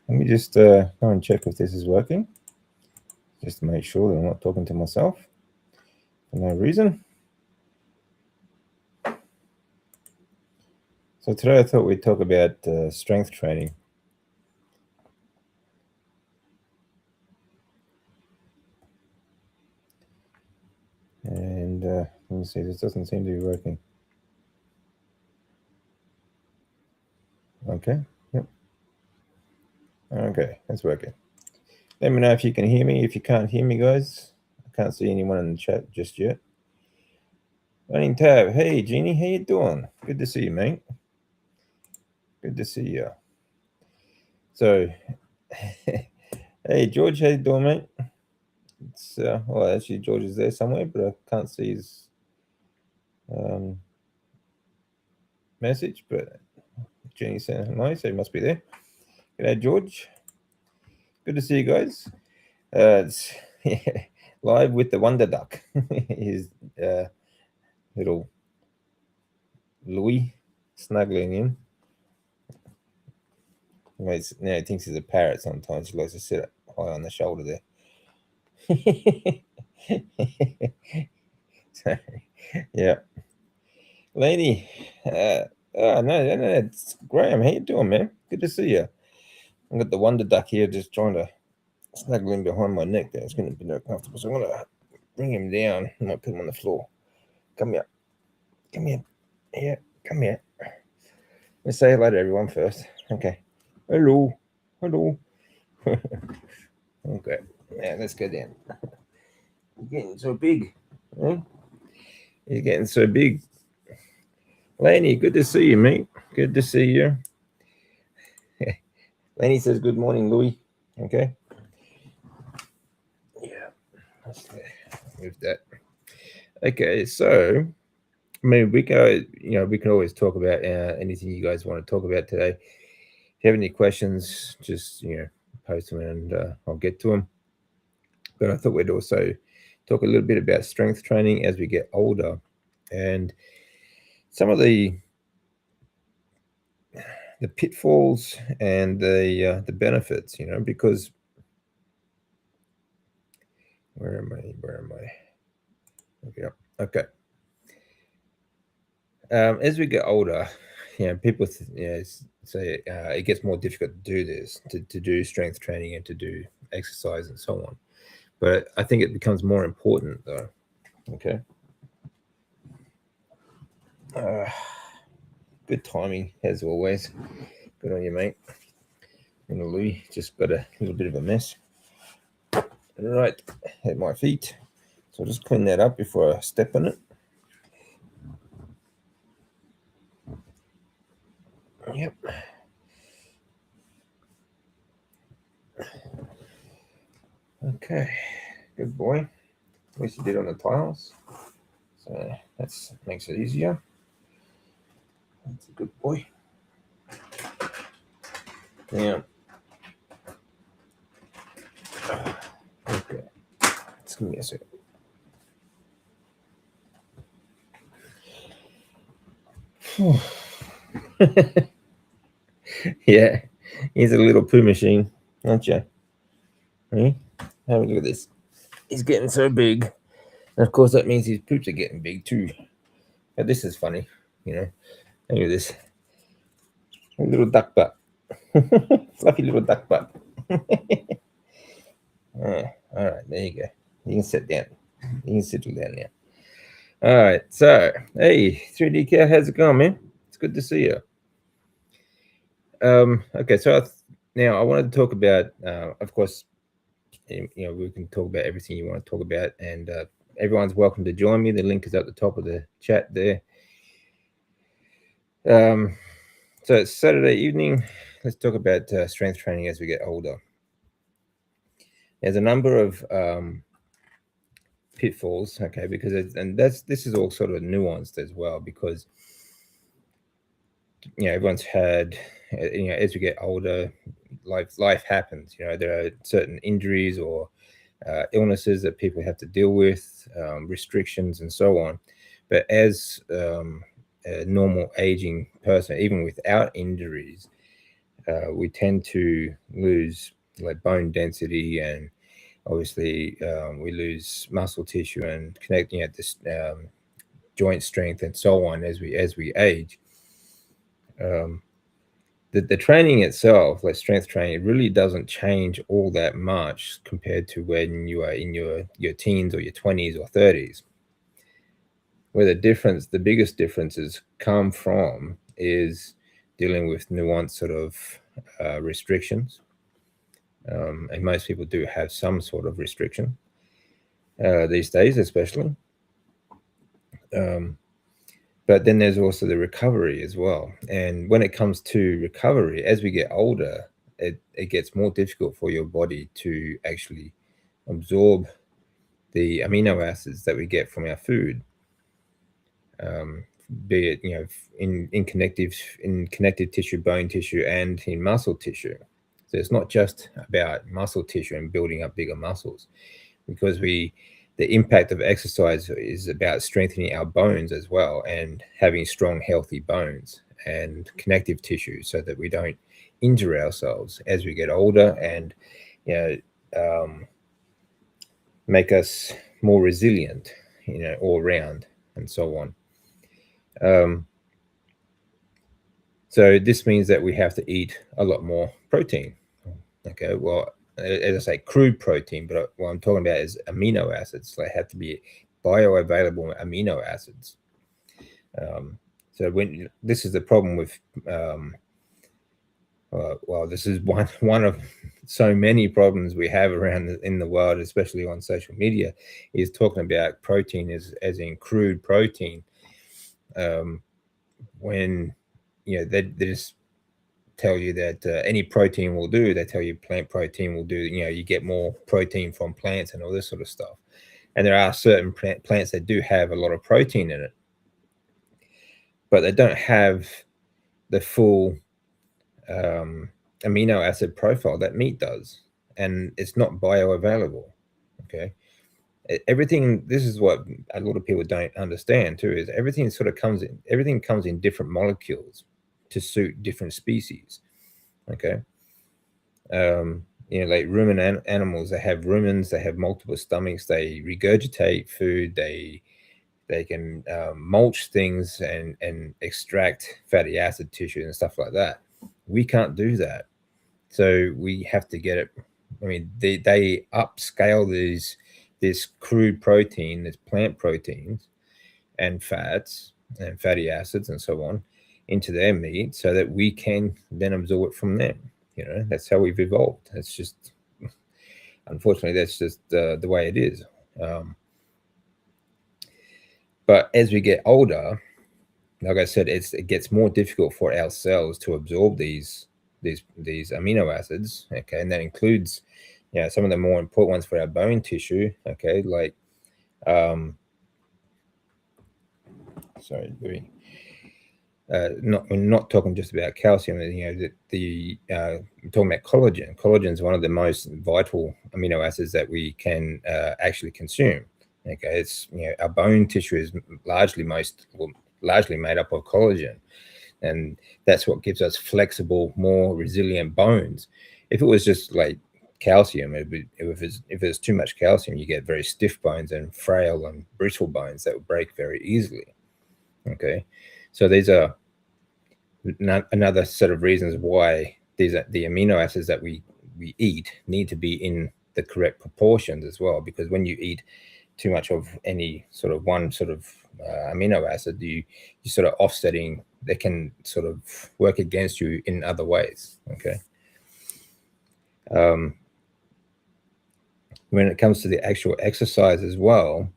Let me just go and check if this is working, just to make sure that I'm not talking to myself for no reason. So today I thought we'd talk about strength training. And let me see, this doesn't seem to be working. Okay, yep. Okay, it's working. Let me know if you can hear me. If you can't hear me, guys, I can't see anyone in the chat just yet. Running tab. Hey, Jeannie, how you doing? Good to see you, mate. Good to see you. So, hey, George, how you doing, mate? It's well, actually, George is there somewhere, but I can't see his message. But Jeannie said hello, so he must be there. G'day, George. Good to see you guys. It's live with the Wonder Duck. His little Louis snuggling in. Now he thinks he's a parrot sometimes. He likes to sit high on the shoulder there. So, yeah. Lady, oh, no, it's Graham. How you doing, man? Good to see you. I've got the Wonder Duck here just trying to snuggle in behind my neck there. It's going to be no comfortable. So I'm going to bring him down. I might put him on the floor. Come here. Come here. Here. Come here. Let's say hello to everyone first. Okay. Hello. Hello. Okay. Yeah, let's go down. You're getting so big. Huh? You're getting so big. Laney, good to see you, mate. Good to see you. Laney says good morning, Louis. Okay. Yeah. Let's move that. Okay, so I mean, we can always talk about anything you guys want to talk about today. If you have any questions, just post them and I'll get to them. But I thought we'd also talk a little bit about strength training as we get older, and some of the pitfalls and the benefits. Because where am I? Okay. As we get older, people say it gets more difficult to do this, to do strength training and to do exercise and so on. But I think it becomes more important though. Okay. Good timing as always. Good on you, mate. And Louis just got a little bit of a mess right at my feet. So I'll just clean that up before I step on it. Yep. Okay. Good boy. At least you did on the tiles. So that makes it easier. That's a good boy. Yeah. Okay. Just give me a second. Yeah, he's a little poo machine, aren't you? Hey? Have a look at this. He's getting so big. And of course, that means his poops are getting big too. But this is funny, Look at this. A little duck butt. Fluffy little duck butt. All right, there you go. You can sit down. You can settle down now. All right, so, hey, 3D Cow, how's it going, man? It's good to see you. Okay, so now I wanted to talk about, of course, we can talk about everything you want to talk about, and everyone's welcome to join me. The link is at the top of the chat there. So it's Saturday evening. Let's talk about strength training as we get older. There's a number of pitfalls, okay, because this is all sort of nuanced as well, because everyone's had, as we get older, life happens. There are certain injuries or illnesses that people have to deal with, restrictions and so on. But as a normal aging person, even without injuries, we tend to lose like bone density, and obviously we lose muscle tissue and connecting at this joint strength and so on as we age. Um, the training itself, like strength training, it really doesn't change all that much compared to when you are in your teens or your 20s or 30s. Where the biggest differences come from is dealing with nuanced sort of restrictions. And most people do have some sort of restriction these days, especially. Um, but then there's also the recovery as well. And when it comes to recovery, as we get older, it gets more difficult for your body to actually absorb the amino acids that we get from our food, be it in connective tissue, bone tissue, and in muscle tissue. So it's not just about muscle tissue and building up bigger muscles, because the impact of exercise is about strengthening our bones as well, and having strong, healthy bones and connective tissue so that we don't injure ourselves as we get older, and you know make us more resilient, all around, and so on. So this means that we have to eat a lot more protein. Okay, well, as I say, crude protein, but what I'm talking about is amino acids. They have to be bioavailable amino acids. So when this is the problem with, well, this is one of so many problems we have around in the world, especially on social media, is talking about protein as in crude protein. When they just tell you that any protein will do. They tell you plant protein will do. You get more protein from plants and all this sort of stuff. And there are certain plants that do have a lot of protein in it, but they don't have the full amino acid profile that meat does, and it's not bioavailable. Okay, everything. This is what a lot of people don't understand too. Is everything comes in different molecules to suit different species. Okay. Like ruminant animals, they have rumens, they have multiple stomachs, they regurgitate food, they can mulch things and extract fatty acid tissue and stuff like that. We can't do that, so we have to get it. I mean, they upscale this crude protein, this plant proteins and fats and fatty acids and so on into their meat so that we can then absorb it from them. That's how we've evolved. It's just, unfortunately, that's just the way it is. But as we get older, like I said, it gets more difficult for our cells to absorb these amino acids. Okay, and that includes, some of the more important ones for our bone tissue. Okay, like, sorry, Louis. We're not talking just about calcium. I'm talking about collagen. Collagen is one of the most vital amino acids that we can actually consume. Okay, it's our bone tissue is largely made up of collagen, and that's what gives us flexible, more resilient bones. If it was just like calcium, if there's too much calcium, you get very stiff bones and frail and brittle bones that will break very easily. Okay, so these are another set of reasons why the amino acids that we eat need to be in the correct proportions as well. Because when you eat too much of any sort of one sort of amino acid, you sort of offsetting. They can sort of work against you in other ways. Okay. When it comes to the actual exercise as well,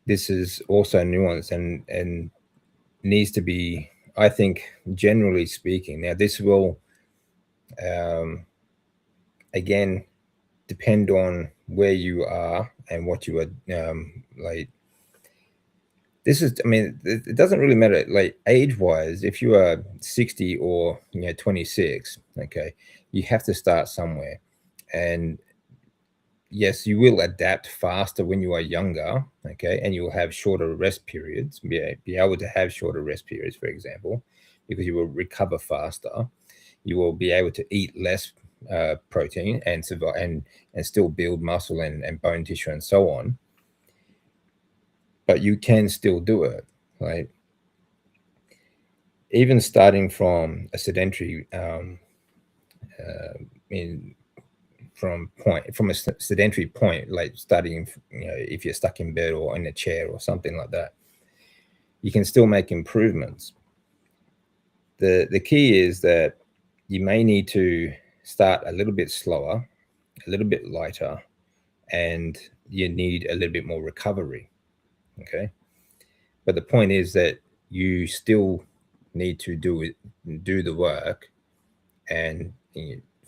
this is also nuanced and needs to be, I think, generally speaking. Now, this will, again, depend on where you are and what you are like. This is, I mean, it doesn't really matter, like age-wise. If you are 60 or 26, okay, you have to start somewhere. And yes, you will adapt faster when you are younger, okay, and you will have shorter rest periods, be able to have shorter rest periods, for example, because you will recover faster. you will be able to eat less protein and survive and still build muscle and bone tissue and so on. But you can still do it, right? Even starting from a sedentary in from a sedentary point, like studying, if you're stuck in bed or in a chair or something like that, you can still make improvements. The key is that you may need to start a little bit slower, a little bit lighter, and you need a little bit more recovery. Okay, but the point is that you still need to do the work, and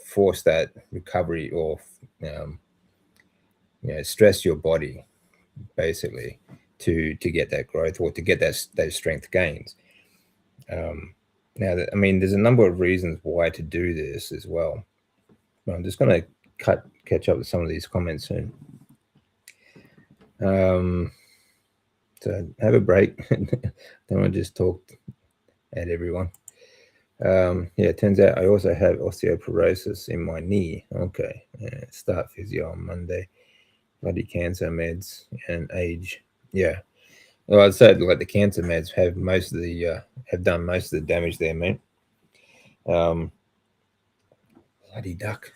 force that recovery, or um, stress your body basically to get that growth, or to get those strength gains. Now, I mean, there's a number of reasons why to do this as well. I'm just going to catch up with some of these comments soon. So have a break. Don't want to just talk at everyone. Yeah, it turns out I also have osteoporosis in my knee. Okay, start physio on Monday. Bloody cancer meds and age. Yeah. Well, I'd say like the cancer meds have done most of the damage there, mate. Bloody duck.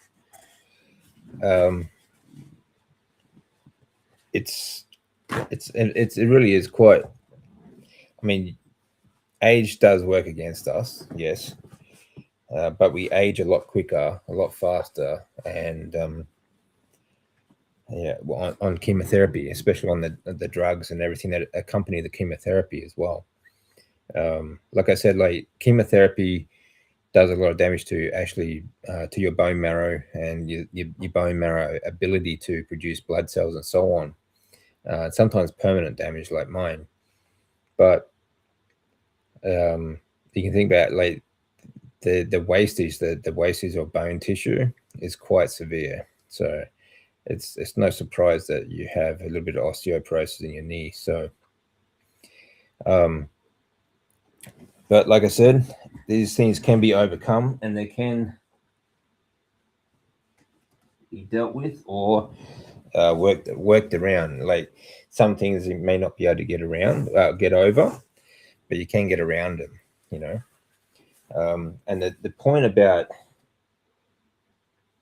It really is quite. I mean, age does work against us, yes, but we age a lot quicker, a lot faster, and yeah, on chemotherapy, especially on the drugs and everything that accompany the chemotherapy as well. Like I said, like chemotherapy does a lot of damage to actually to your bone marrow and your bone marrow ability to produce blood cells and so on. Sometimes permanent damage like mine, but you can think about like the wastage of bone tissue is quite severe. So it's no surprise that you have a little bit of osteoporosis in your knee. So but like I said, these things can be overcome, and they can be dealt with, or worked around. Like some things you may not be able to get over, but you can get around them. And the point about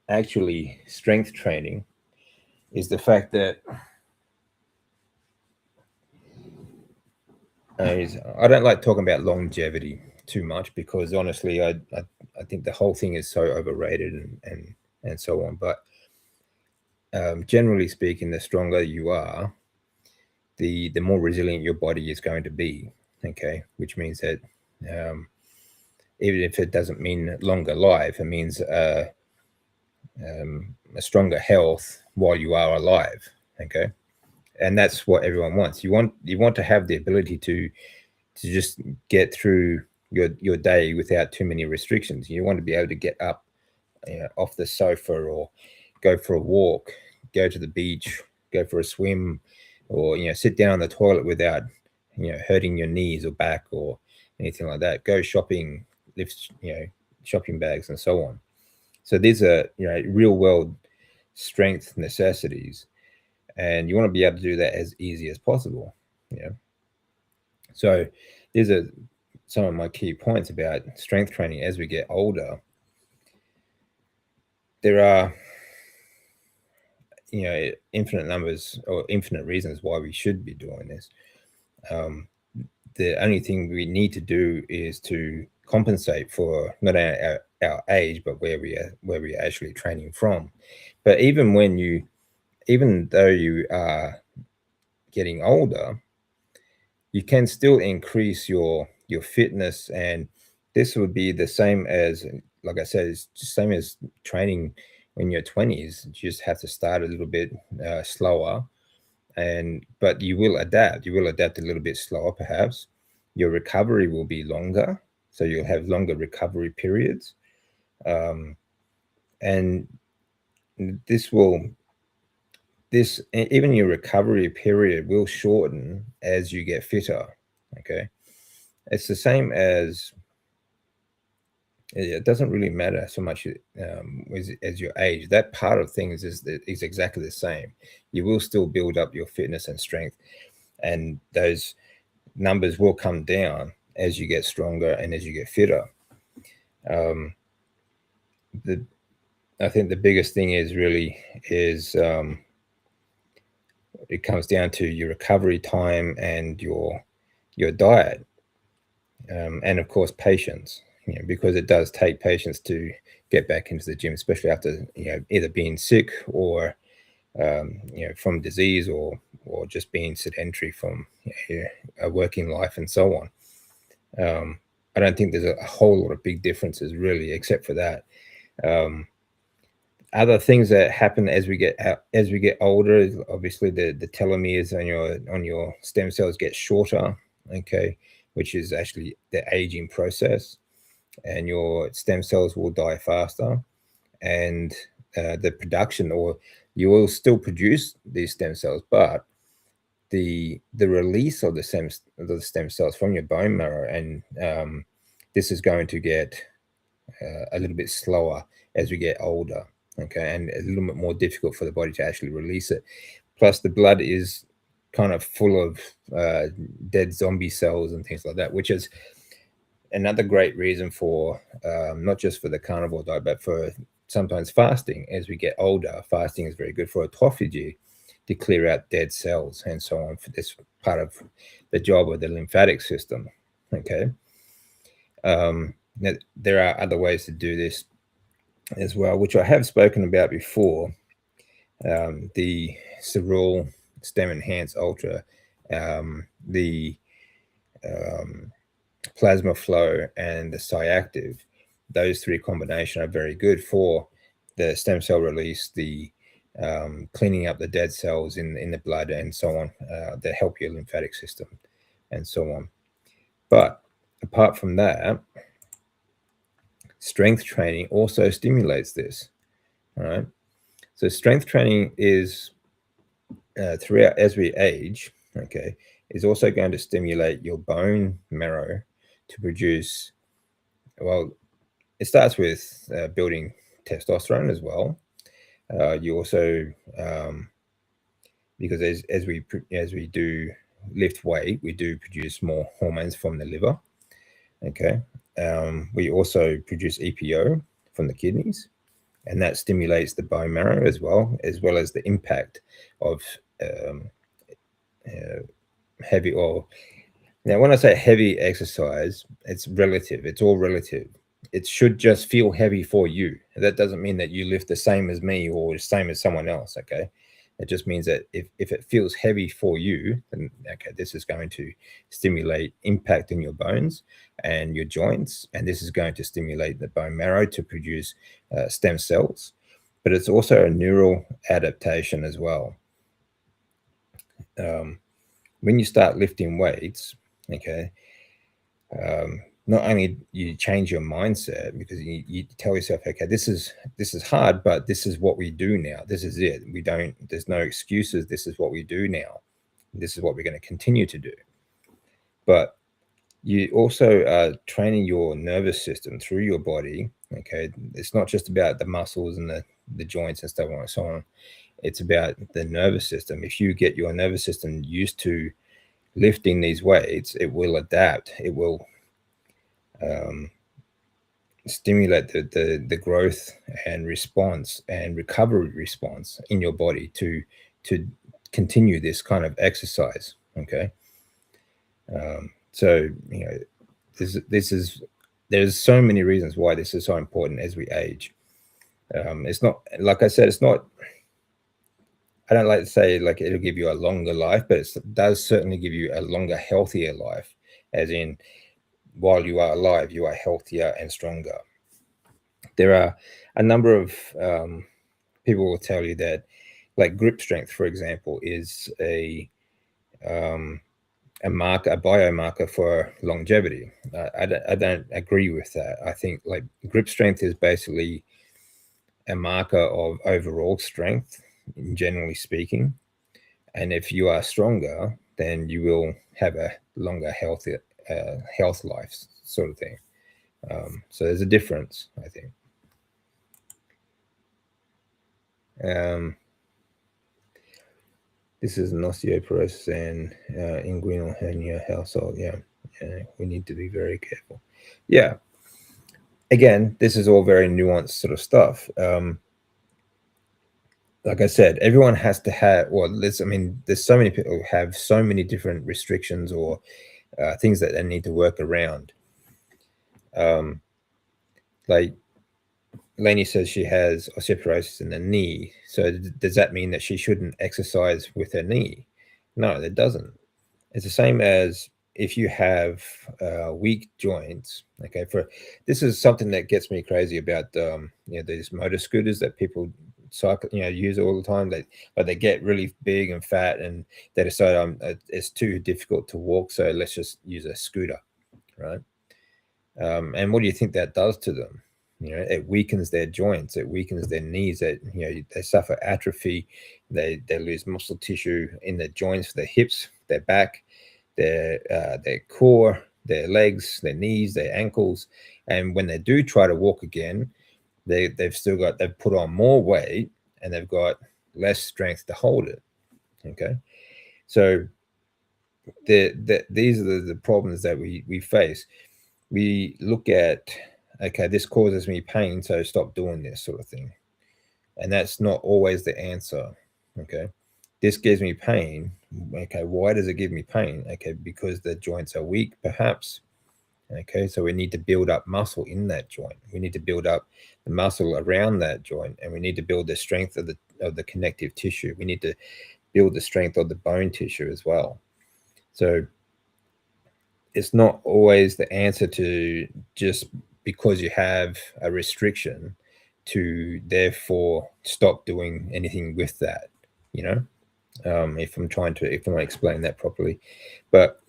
actually strength training is the fact that I don't like talking about longevity too much, because honestly, I think the whole thing is so overrated and so on. But generally speaking, the stronger you are, the more resilient your body is going to be. Okay, which means that even if it doesn't mean longer life, it means a stronger health while you are alive. Okay, and that's what everyone wants. You want to have the ability to just get through your day without too many restrictions. You want to be able to get up off the sofa, or go for a walk, go to the beach, go for a swim, or sit down on the toilet without hurting your knees or back or anything like that. Go shopping, lift shopping bags and so on. So these are real world strength necessities, and you want to be able to do that as easy as possible. So these are some of my key points about strength training as we get older. There are infinite numbers or infinite reasons why we should be doing this. The only thing we need to do is to compensate for not our age, but where we're actually training from. But even though you are getting older, you can still increase your fitness, and this would be the same as, like I said, it's the same as training when you're 20s. You just have to start a little bit slower, but you will adapt a little bit slower. Perhaps your recovery will be longer, so you'll have longer recovery periods, and even your recovery period will shorten as you get fitter. Okay, it's the same as It doesn't really matter so much as your age. That part of things is exactly the same. You will still build up your fitness and strength, and those numbers will come down as you get stronger and as you get fitter. Um, the I think the biggest thing is it comes down to your recovery time and your diet, and of course patience. Because it does take patience to get back into the gym, especially after either being sick or from disease or just being sedentary from a working life and so on. I don't think there's a whole lot of big differences really, except for that. Um, Other things that happen as we get older is obviously the telomeres on your stem cells get shorter, okay, which is actually the aging process, and your stem cells will die faster, and the production, or you will still produce these stem cells, but the release of the stem cells from your bone marrow, and this is going to get a little bit slower as we get older, okay, and a little bit more difficult for the body to actually release it. Plus, the blood is kind of full of dead zombie cells and things like that, which is another great reason for not just for the carnivore diet, but for sometimes fasting. As we get older, fasting is very good for autophagy to clear out dead cells and so on. For this part of the job of the lymphatic system, okay. Now, there are other ways to do this as well, which I have spoken about before. The Cerule Stem Enhance Ultra, the Plasma Flow, and the Cyactive. Those three combination are very good for the stem cell release, the cleaning up the dead cells in the blood and so on, that help your lymphatic system and so on. But apart from that, strength training also stimulates this. All right. So strength training is throughout as we age, okay, is also going to stimulate your bone marrow to produce. Well, it starts with building testosterone as well. You also, because as we do lift weight, we do produce more hormones from the liver. Okay, we also produce EPO from the kidneys, and that stimulates the bone marrow as well as the impact of um, heavy or now when I say heavy exercise, it's relative. It's all relative. It should just feel heavy for you. That doesn't mean that you lift the same as me or the same as someone else. Okay. It just means that if it feels heavy for you, then okay, this is going to stimulate impact in your bones and your joints, and this is going to stimulate the bone marrow to produce stem cells. But it's also a neural adaptation as well. Um, when you start lifting weights, okay, not only you change your mindset because you tell yourself, okay, this is hard, but this is what we do now. This is it. We don't. There's no excuses. This is what we do now. This is what we're going to continue to do. But you also are training your nervous system through your body. Okay, it's not just about the muscles and the joints and stuff and so on. It's about the nervous system. If you get your nervous system used to lifting these weights, it will adapt. It will um, stimulate the growth and response and recovery response in your body to continue this kind of exercise. Okay, so this is there's so many reasons why this is so important as we age. It's not, like I said, it's not. I don't like to say like it'll give you a longer life, but it does certainly give you a longer, healthier life. As in, while you are alive, you are healthier and stronger. There are a number of people will tell you that, like grip strength, for example, is a marker, a biomarker for longevity. I don't agree with that. I think like grip strength is basically a marker of overall strength, generally speaking. And if you are stronger, then you will have a longer, healthier health life sort of thing. So there's a difference, I think. This is an osteoporosis and inguinal hernia household. Yeah, we need to be very careful. Yeah. Again, this is all very nuanced sort of stuff. Like I said, everyone has to have. Well, there's so many people who have so many different restrictions or things that they need to work around. Like Lainey says, she has osteoporosis in the knee. So does that mean that she shouldn't exercise with her knee? No, that doesn't. It's the same as if you have weak joints. Okay, for this is something that gets me crazy about these motor scooters that people cycle, use all the time. They get really big and fat, and they decide it's too difficult to walk, so let's just use a scooter, right? And what do you think that does to them? It weakens their joints, it weakens their knees. That they suffer atrophy, they lose muscle tissue in their joints, their hips, their back, their core, their legs, their knees, their ankles. And when they do try to walk again, they've put on more weight and they've got less strength to hold it. Okay, so these are the problems that we face. We look at, okay, this causes me pain, so stop doing this sort of thing. And that's not always the answer. Okay, this gives me pain. Okay, why does it give me pain? Okay, because the joints are weak, perhaps. Okay, so we need to build up muscle in that joint. We need to build up the muscle around that joint, and we need to build the strength of the connective tissue. We need to build the strength of the bone tissue as well. So it's not always the answer to just because you have a restriction to therefore stop doing anything with that, if I'm trying to explain that properly. But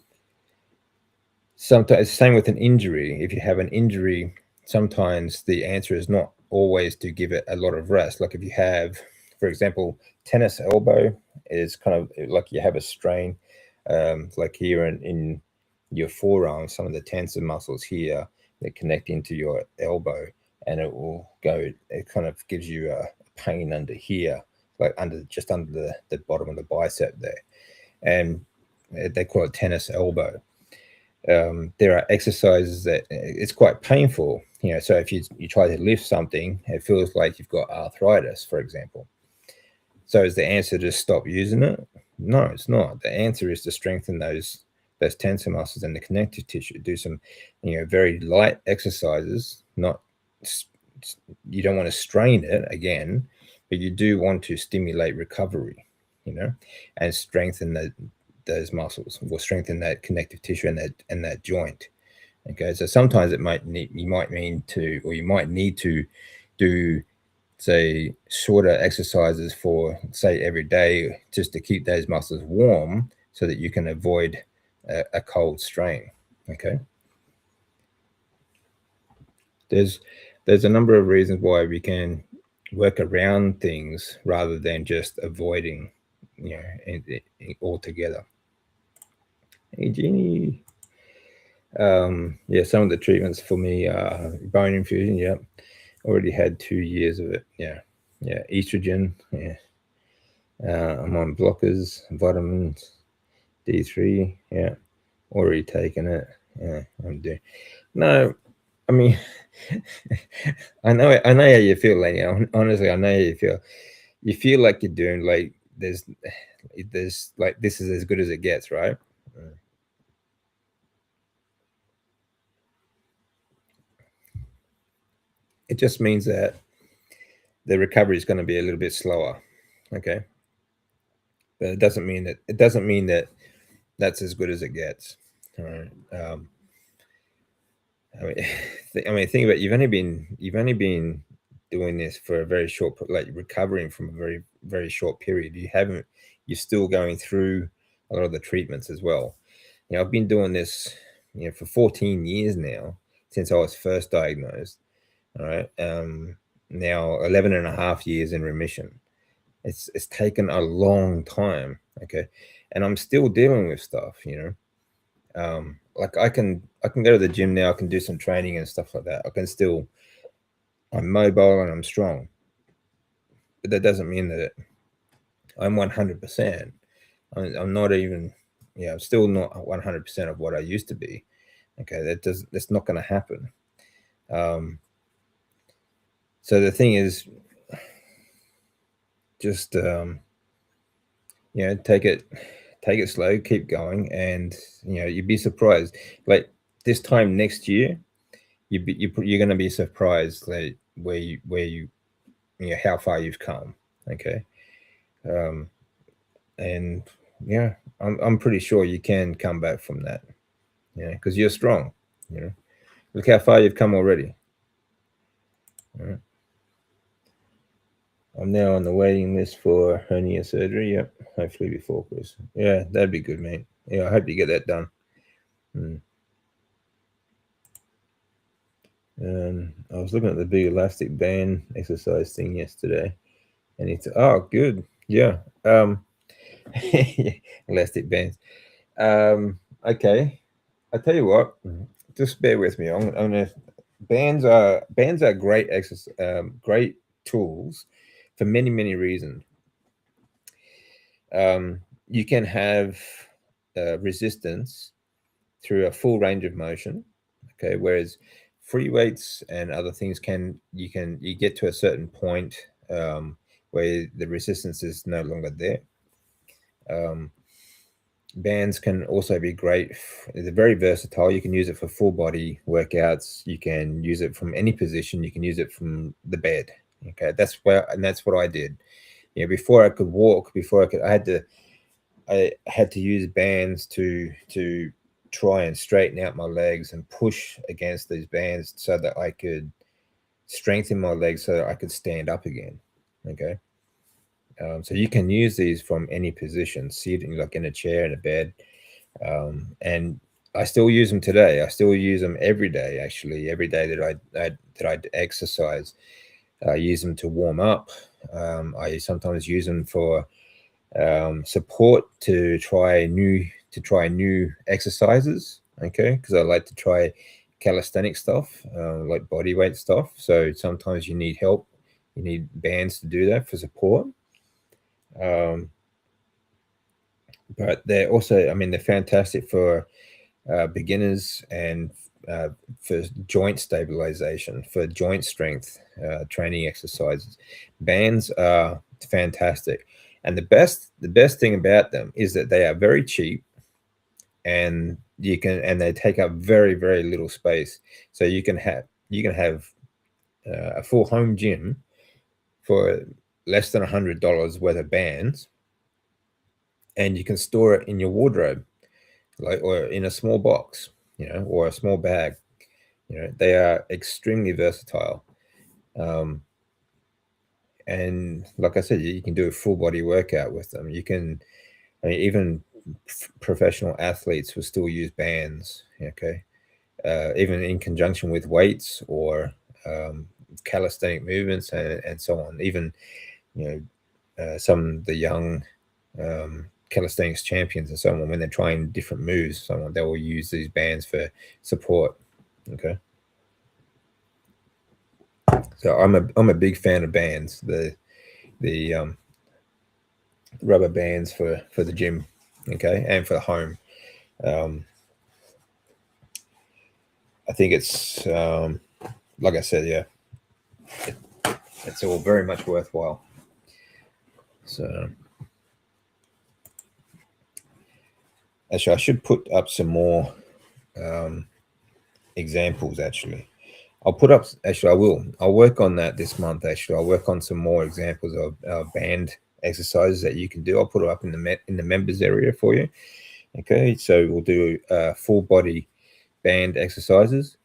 sometimes it's the same with an injury. If you have an injury, sometimes the answer is not always to give it a lot of rest. Like if you have, for example, tennis elbow is kind of like you have a strain, like here in your forearm, some of the tensor muscles here that connect into your elbow, and it will go. It kind of gives you a pain under here, like just under the bottom of the bicep there, and they call it tennis elbow. There are exercises that it's quite painful. So if you try to lift something, it feels like you've got arthritis, for example. So is the answer to stop using it? No, it's not. The answer is to strengthen those tensor muscles and the connective tissue. Do some, very light exercises. Not, you don't want to strain it again, but you do want to stimulate recovery, and strengthen those muscles, or strengthen that connective tissue and that joint. Okay, so sometimes you might need to do, say, shorter exercises for, say, every day, just to keep those muscles warm so that you can avoid a cold strain. Okay, there's a number of reasons why we can work around things rather than just avoiding, altogether. Hey, Jeannie. Yeah, some of the treatments for me are bone infusion. Yeah, already had 2 years of it. Yeah, estrogen. Yeah, I'm on blockers, vitamins D3. Yeah, already taken it. Yeah, I'm doing. No, I mean, I know how you feel, Lenny. Honestly, I know how you feel. You feel like you're doing like there's like this is as good as it gets, right? It just means that the recovery is going to be a little bit slower. Okay, but it doesn't mean that that's as good as it gets. All right. I mean, think about it. You've only been doing this for a very short, like recovering from a very very short period. You're still going through a lot of the treatments as well. I've been doing this, for 14 years now, since I was first diagnosed. All right. Now 11 and a half years in remission. It's taken a long time. Okay, and I'm still dealing with stuff. Like I can go to the gym now. I can do some training and stuff like that. I'm mobile and I'm strong, but that doesn't mean that I'm 100%. I'm not even, I'm still not 100% of what I used to be. Okay, that's not going to happen. Um, so the thing is, just take it slow, keep going, and you'd be surprised. Like this time next year, you're going to be surprised, like how far you've come. Okay, um, and yeah, I'm pretty sure you can come back from that. Because you're strong. Look how far you've come already. All right. I'm now on the waiting list for hernia surgery. Yep, hopefully before Christmas. Yeah, that'd be good, mate. Yeah, I hope you get that done. Mm. I was looking at the big elastic band exercise thing yesterday, and it's good. Yeah. Elastic bands. Okay. I tell you what, just bear with me. I'm gonna bands are great exercise, great tools for many reasons. You can have resistance through a full range of motion. Okay, whereas free weights and other things you get to a certain point where the resistance is no longer there. Um, Bands can also be great. They're very versatile. You can use it for full body workouts. You can use it from any position. You can use it from the bed. Okay, that's what I did. Before I could walk, I had to use bands to try and straighten out my legs and push against these bands so that I could strengthen my legs so that I could stand up again. Okay. So you can use these from any position, sitting like in a chair, in a bed, and I still use them today. I still use them every day. Actually, every day that I exercise, I use them to warm up. I sometimes use them for support to try new exercises. Okay, because I like to try calisthenic stuff, like body weight stuff. So sometimes you need help. You need bands to do that for support. Um, but they're also, I mean, they're fantastic for beginners and uh, for joint stabilization, for joint strength training exercises. Bands are fantastic, and the best thing about them is that they are very cheap, and they take up very little space. So you can have a full home gym for less than $100 worth of bands, and you can store it in your wardrobe, like, or in a small box, or a small bag. They are extremely versatile. Um, and like I said, you can do a full body workout with them. I mean, even professional athletes will still use bands. Okay. Even in conjunction with weights or calisthenic movements and so on. Even, you some of the young calisthenics champions and so on, when they're trying different moves, so on, they will use these bands for support. Okay. So I'm a big fan of bands. The rubber bands for the gym, okay, and for the home. Um, I think it's like I said, yeah, it, it's all very much worthwhile. So actually, I should put up some more um, examples. Actually, I'll put up. Actually, I will. I'll work on that this month. Actually, I'll work on some more examples of band exercises that you can do. I'll put it up in the members area for you. Okay, so we'll do full body band exercises.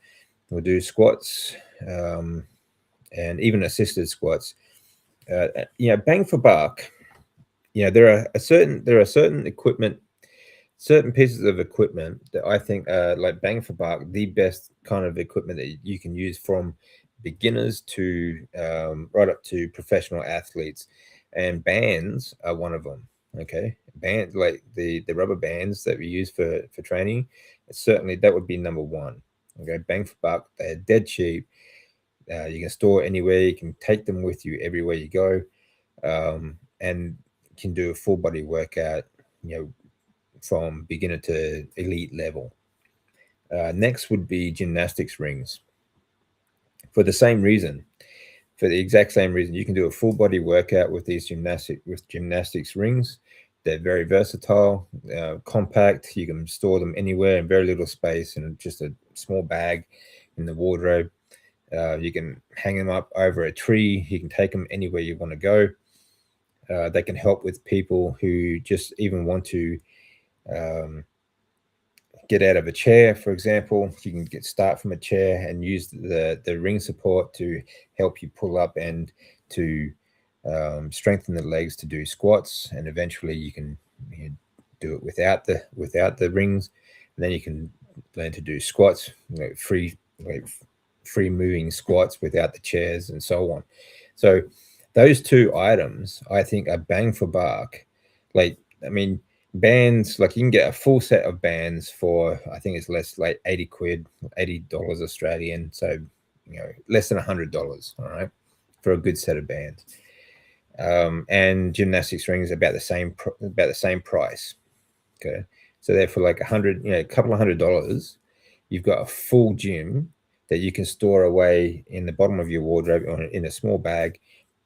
We'll do squats, and even assisted squats. Bang for buck. There are certain certain pieces of equipment that I think are like bang for buck, the best kind of equipment that you can use from beginners to right up to professional athletes, and bands are one of them. Okay, bands like the rubber bands that we use for training, certainly that would be number one. Okay, bang for buck. They're dead cheap. You can store it anywhere. You can take them with you everywhere you go, and can do a full body workout. You know, from beginner to elite level. Next would be gymnastics rings for the same reason. For the exact same reason, you can do a full body workout with these gymnastics rings. They're very versatile, compact. You can store them anywhere in very little space in just a small bag in the wardrobe. You can hang them up over a tree. You can take them anywhere you want to go. They can help with people who just even want to um, get out of a chair, for example. You can start from a chair and use the ring support to help you pull up and to strengthen the legs to do squats, and eventually you do it without the rings, and then you can learn to do squats, like free moving squats without the chairs and so on. So those two items, I think, are bang for buck. Like, I mean, bands, like you can get a full set of bands for, I think it's less, like 80 quid, $80 Australian. So, less than $100. All right, for a good set of bands. And gymnastics rings about about the same price. Okay, so therefore, like a couple of $100, you've got a full gym that you can store away in the bottom of your wardrobe or in a small bag,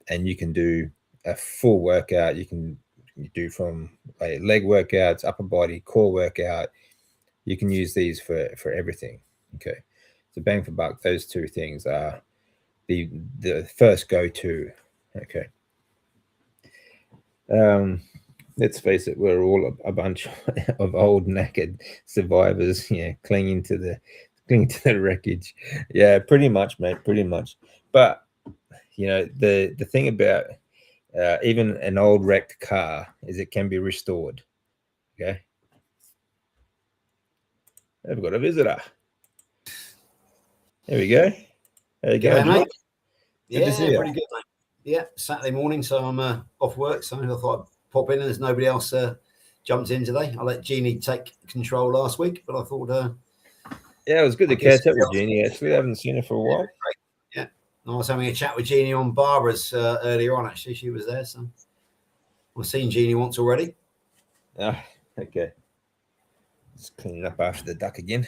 and you can do a full workout. You do from like leg workouts, upper body, core workout. You can use these for everything. Okay, so bang for buck, those two things are the first go to. Okay. Um, let's face it, we're all a bunch of old knackered survivors, clinging to the wreckage. Yeah, pretty much, mate, pretty much. But the thing about even an old wrecked car is it can be restored. Okay, I've got a visitor. There we go. There you go, G'day, John. mate. Good to see Yeah, you. pretty good, mate. Yeah, Saturday morning, so I'm off work, so I thought I'd pop in, and there's nobody else jumped in today. I let Jeannie take control last week, but I thought, Yeah, it was good I to guess catch up with else, Jeannie. Actually, I haven't seen her for a yeah, while. great. Yeah, I was having a chat with Jeannie on Barbara's earlier on. Actually, she was there, so I've seen Jeannie once already. Ah, okay. Just cleaning up after the duck again.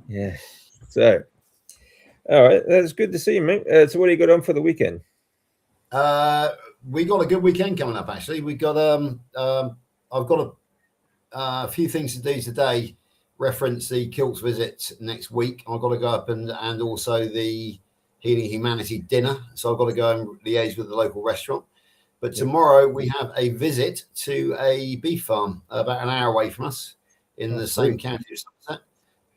Yeah. So, all right, that's good to see you, mate. So, what do you got on for the weekend? We got a good weekend coming up. Actually, we got I've got a few things to do today. Reference the Kilts visit next week. I've got to go up and also the Healing Humanity dinner. So I've got to go and liaise with the local restaurant. But tomorrow we have a visit to a beef farm about an hour away from us in the same county as Somerset.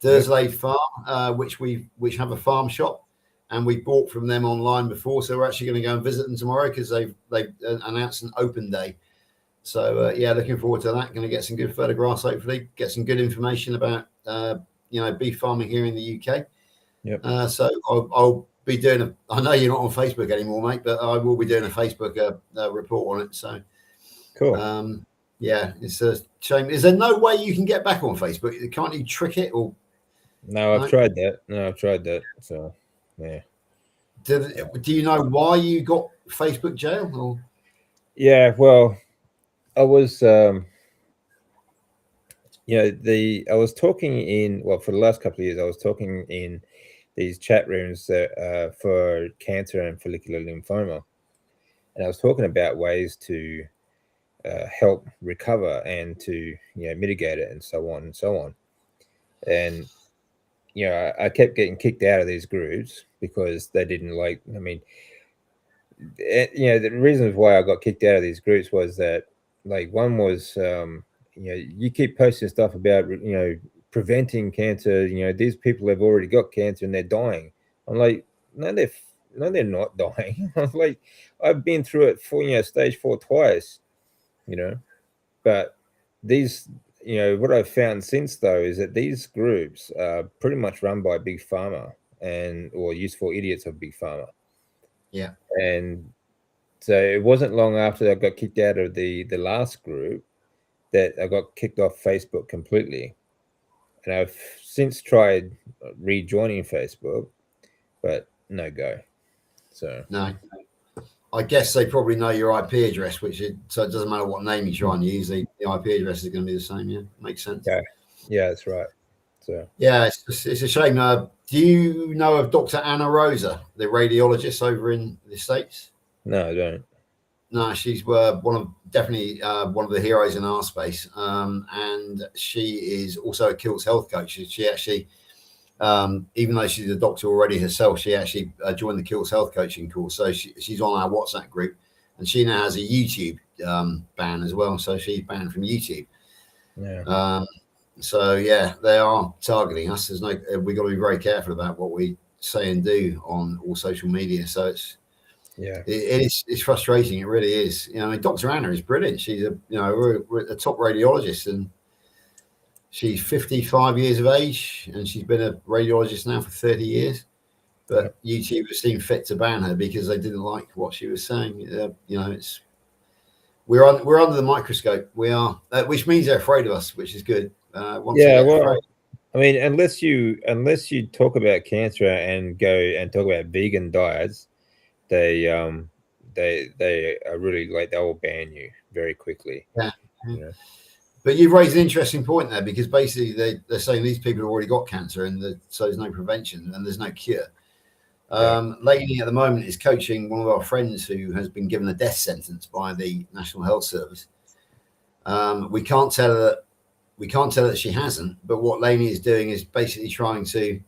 Dursley Farm, which have a farm shop, and we bought from them online before. So we're actually going to go and visit them tomorrow because they've announced an open day. So yeah, looking forward to that. Going to get some good photographs, hopefully get some good information about beef farming here in the UK. Yep. So I'll be doing I know you're not on Facebook anymore, mate, but I will be doing a Facebook report on it. So Cool. Yeah, it's a shame. Is there no way you can get back on Facebook? Can't you trick it or? No, I've tried that. So, yeah. Do you know why you got Facebook jail? Or? Yeah. Well, I was, I was talking for the last couple of years, I was talking in these chat rooms for cancer and follicular lymphoma, and I was talking about ways to help recover and to mitigate it and so on and so on. And I kept getting kicked out of these groups because they didn't like. I mean, the reasons why I got kicked out of these groups was that, like, one was, you keep posting stuff about, preventing cancer. These people have already got cancer and they're dying. I'm like, no, they're not dying. I'm like, I've been through it for, stage 4 twice, but these, what I've found since though is that these groups are pretty much run by big pharma or useful idiots of big pharma. Yeah. And so it wasn't long after I got kicked out of the last group that I got kicked off Facebook completely. and I've since tried rejoining Facebook, but no go. So No, I guess they probably know your IP address, so it doesn't matter what name you try and use. The IP address is going to be the same. Yeah, makes sense. yeah, yeah, that's right. So Yeah, it's a shame. Do you know of Dr. Anna Rosa, the radiologist over in the States? no, I don't. No, she's definitely one of the heroes in our space, and she is also a Kilts health coach. She actually, even though she's a doctor already herself, she actually joined the Kilts health coaching course. So she's on our WhatsApp group, and she now has a YouTube ban as well. So she's banned from YouTube. Yeah, So yeah, they are targeting us. We've got to be very careful about what we say and do on all social media. So yeah, it's frustrating. It really is. I mean, Dr. Anna is brilliant. She's we're a top radiologist, and she's 55 years of age, and she's been a radiologist now for 30 years. yeah. But YouTube has seen fit to ban her because they didn't like what she was saying. It's we're under the microscope. We are, which means they're afraid of us, which is good. Once they Yeah, get well, afraid. I mean, unless you talk about cancer and go and talk about vegan diets, they they are really like they will ban you very quickly. Yeah. You know. But you've raised an interesting point there because basically they're saying these people have already got cancer so there's no prevention and there's no cure. Yeah. Lainey at the moment is coaching one of our friends who has been given a death sentence by the National Health Service. We can't tell her that she hasn't, but what Lainey is doing is basically trying to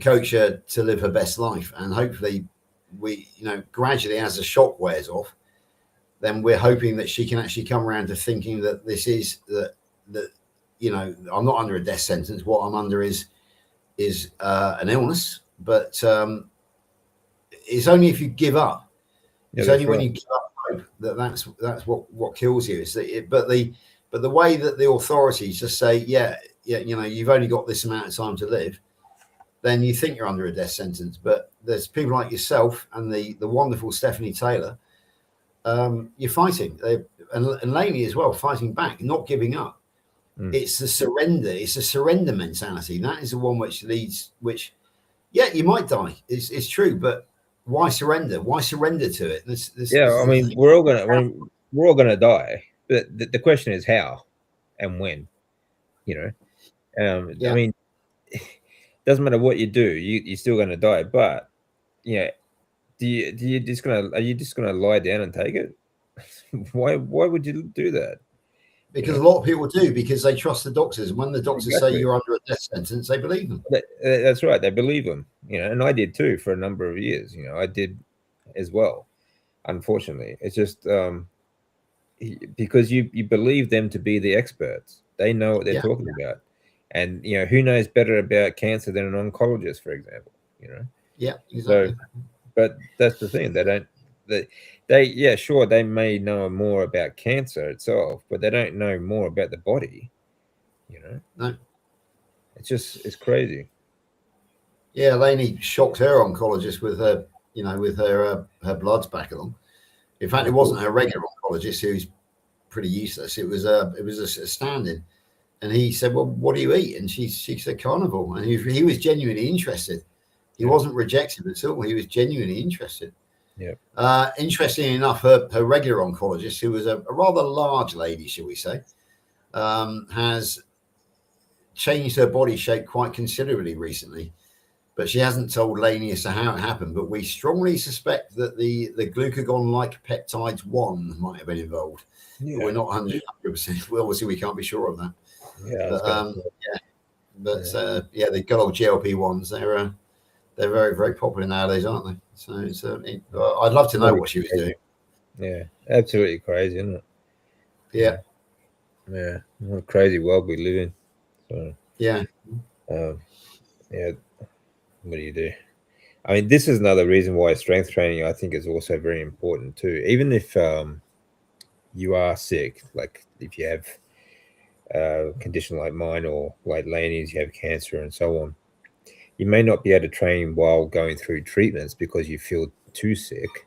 coach her to live her best life, and hopefully, gradually as the shock wears off, then we're hoping that she can actually come around to thinking that this is that I'm not under a death sentence. What I'm under is an illness, but it's only if you give up. Yeah, It's that's only when right. you give up hope that's what kills you. But the way that the authorities just say, yeah, you've only got this amount of time to live, then you think you're under a death sentence. But there's people like yourself and the wonderful Stephanie Taylor. You're fighting, and Laney as well, fighting back, not giving up. Mm. It's the surrender. It's a surrender mentality. That is the one which, yeah, you might die. It's true, but why surrender? Why surrender to it? This Yeah, is I the mean, thing. we're all gonna die, but the question is how and when. You know, I Yeah, mean, doesn't matter what you do, you're still gonna die. But yeah, do you just gonna are you just gonna lie down and take it? Why would you do that? You because know, a lot of people do because they trust the doctors, and when the doctors say exactly. you're under a death sentence, they believe them. That's right. They believe them. You know, and I did too for a number of years. You know, I did as well. Unfortunately, it's just because you believe them to be the experts. They know what they're Yeah, talking about, and you know who knows better about cancer than an oncologist, for example. You know, yeah, so exactly. but that's the thing. They don't. They yeah, sure, they may know more about cancer itself, but they don't know more about the body. You know, No, it's crazy. yeah, Lainey shocked her oncologist with her bloods back along. In fact, it Of wasn't course. her regular oncologist who's pretty useless. It was a stand-in, and he said, "Well, what do you eat?" And she said, "Carnivore." And he was genuinely interested. He Yeah. wasn't rejected at all. He was genuinely interested. Yeah. Interestingly enough, her regular oncologist, who was a rather large lady, shall we say, has changed her body shape quite considerably recently. But she hasn't told Laney as to how it happened. But we strongly suspect that the glucagon-like peptides 1 might have been involved. But Yeah. we're not 100%. Well, obviously, we can't be sure of that. Yeah. I was But gonna. yeah, the good old GLP-1s, they're very, very popular nowadays, aren't they? So I'd love to know what she was doing. Yeah, absolutely crazy, isn't it? Yeah, Yeah, what a crazy world we live in. So, yeah, um, yeah, what do you do? I mean, this is another reason why strength training, I think, is also very important too. Even if you are sick, like if you have a condition like mine or like Laney's, you have cancer and so on, you may not be able to train while going through treatments because you feel too sick.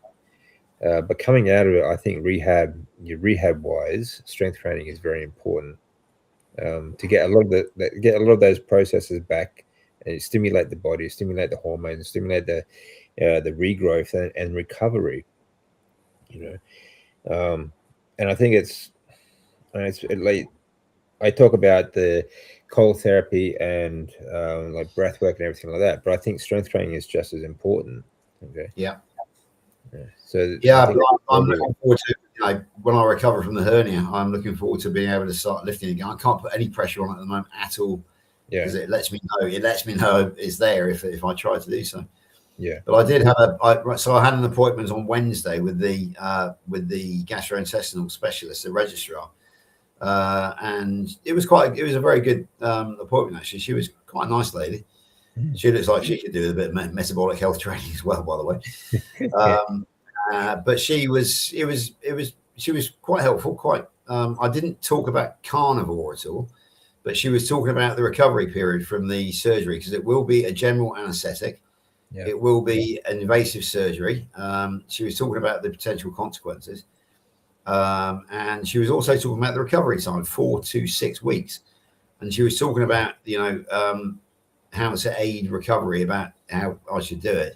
But coming out of it, I think your rehab wise, strength training is very important. to get a lot of get a lot of those processes back, and stimulate the body, stimulate the hormones, stimulate the regrowth and recovery. You and I think like I talk about the cold therapy and like breath work and everything like that, but I think strength training is just as important. Okay. Yeah. Yeah. So I Yeah, think but I'm looking forward to, when I recover from the hernia, I'm looking forward to being able to start lifting again. I can't put any pressure on it at the moment at all yeah, because it lets me know it's there if I try to do so. yeah, But I did have so I had an appointment on Wednesday with the gastrointestinal specialist, the registrar, and it was a very good appointment actually. She was quite a nice lady. She looks like she could do a bit of metabolic health training as well, by the way. yeah, But she was quite helpful. Quite. I didn't talk about carnivore at all, but she was talking about the recovery period from the surgery because it will be a general anaesthetic. yeah, It will be an invasive surgery. She was talking about the potential consequences, and she was also talking about the recovery time, 4 to 6 weeks. And she was talking about how to aid recovery, about how I should do it,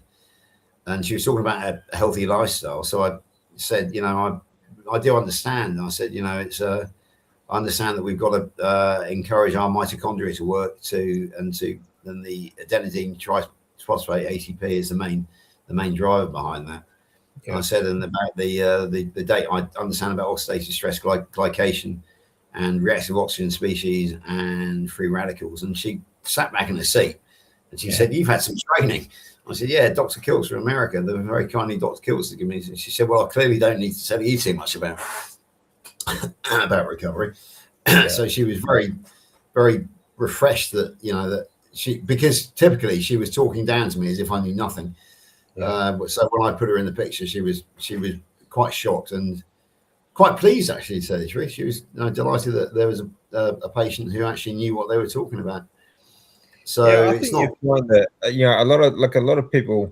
and she was talking about a healthy lifestyle. So I said, I do understand. I said, I understand that we've got to encourage our mitochondria to work and the adenosine triphosphate ATP is the main driver behind that. yeah, I said, and about the date, I understand about oxidative stress glycation and reactive oxygen species and free radicals. And she sat back in the seat and she said, "You've had some training." I said, "Yeah, Dr. Kills from America. They were very kindly Dr. Kills to give me." She said, "Well, I clearly don't need to tell you too much about recovery." yeah, So she was very, very refreshed that because typically she was talking down to me as if I knew nothing. yeah. So when I put her in the picture, she was quite shocked and quite pleased, actually, to tell the truth. She was delighted that there was a patient who actually knew what they were talking about. So Yeah, I it's think you not. find that a lot of people.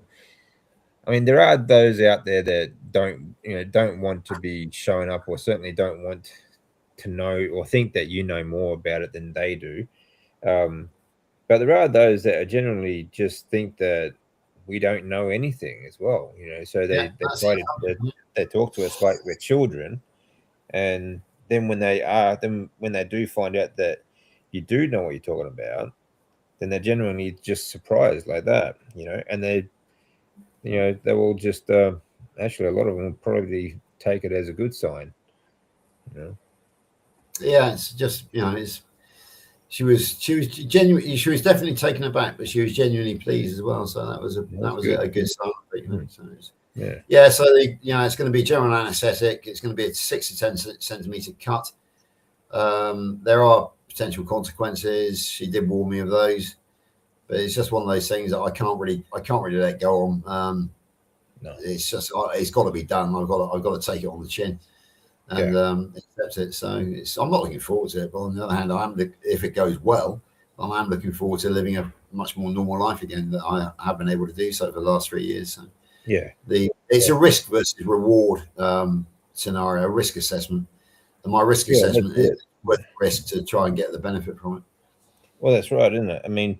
I mean, there are those out there that don't want to be showing up, or certainly don't want to know or think that you know more about it than they do. Um, but there are those that are generally just think that we don't know anything as well. So Yeah, they that's try to they talk to us like we're children, and then when they do find out that you do know what you're talking about, then they're genuinely just surprised like that, and they will just actually a lot of them will probably take it as a good sign, you know. yeah. It's just it's she was genuinely she was definitely taken aback, but she was genuinely pleased as well. So that That's was good. a good start. So Yeah, yeah. So it's going to be general anaesthetic. It's going to be a 6 to 10 centimeter cut. There are potential consequences. She did warn me of those, but it's just one of those things that I can't really let go on. no, It's just it's got to be done. I've got to take it on the chin yeah, and accept it. So I'm not looking forward to it, but on the other hand, if it goes well, I am looking forward to living a much more normal life again that I have been able to do so for the last 3 years. So yeah, it's yeah, a risk versus reward scenario, a risk assessment, and my risk yeah, that's assessment is it. worth the risk to try and get the benefit from it. Well, that's right, isn't it? I mean,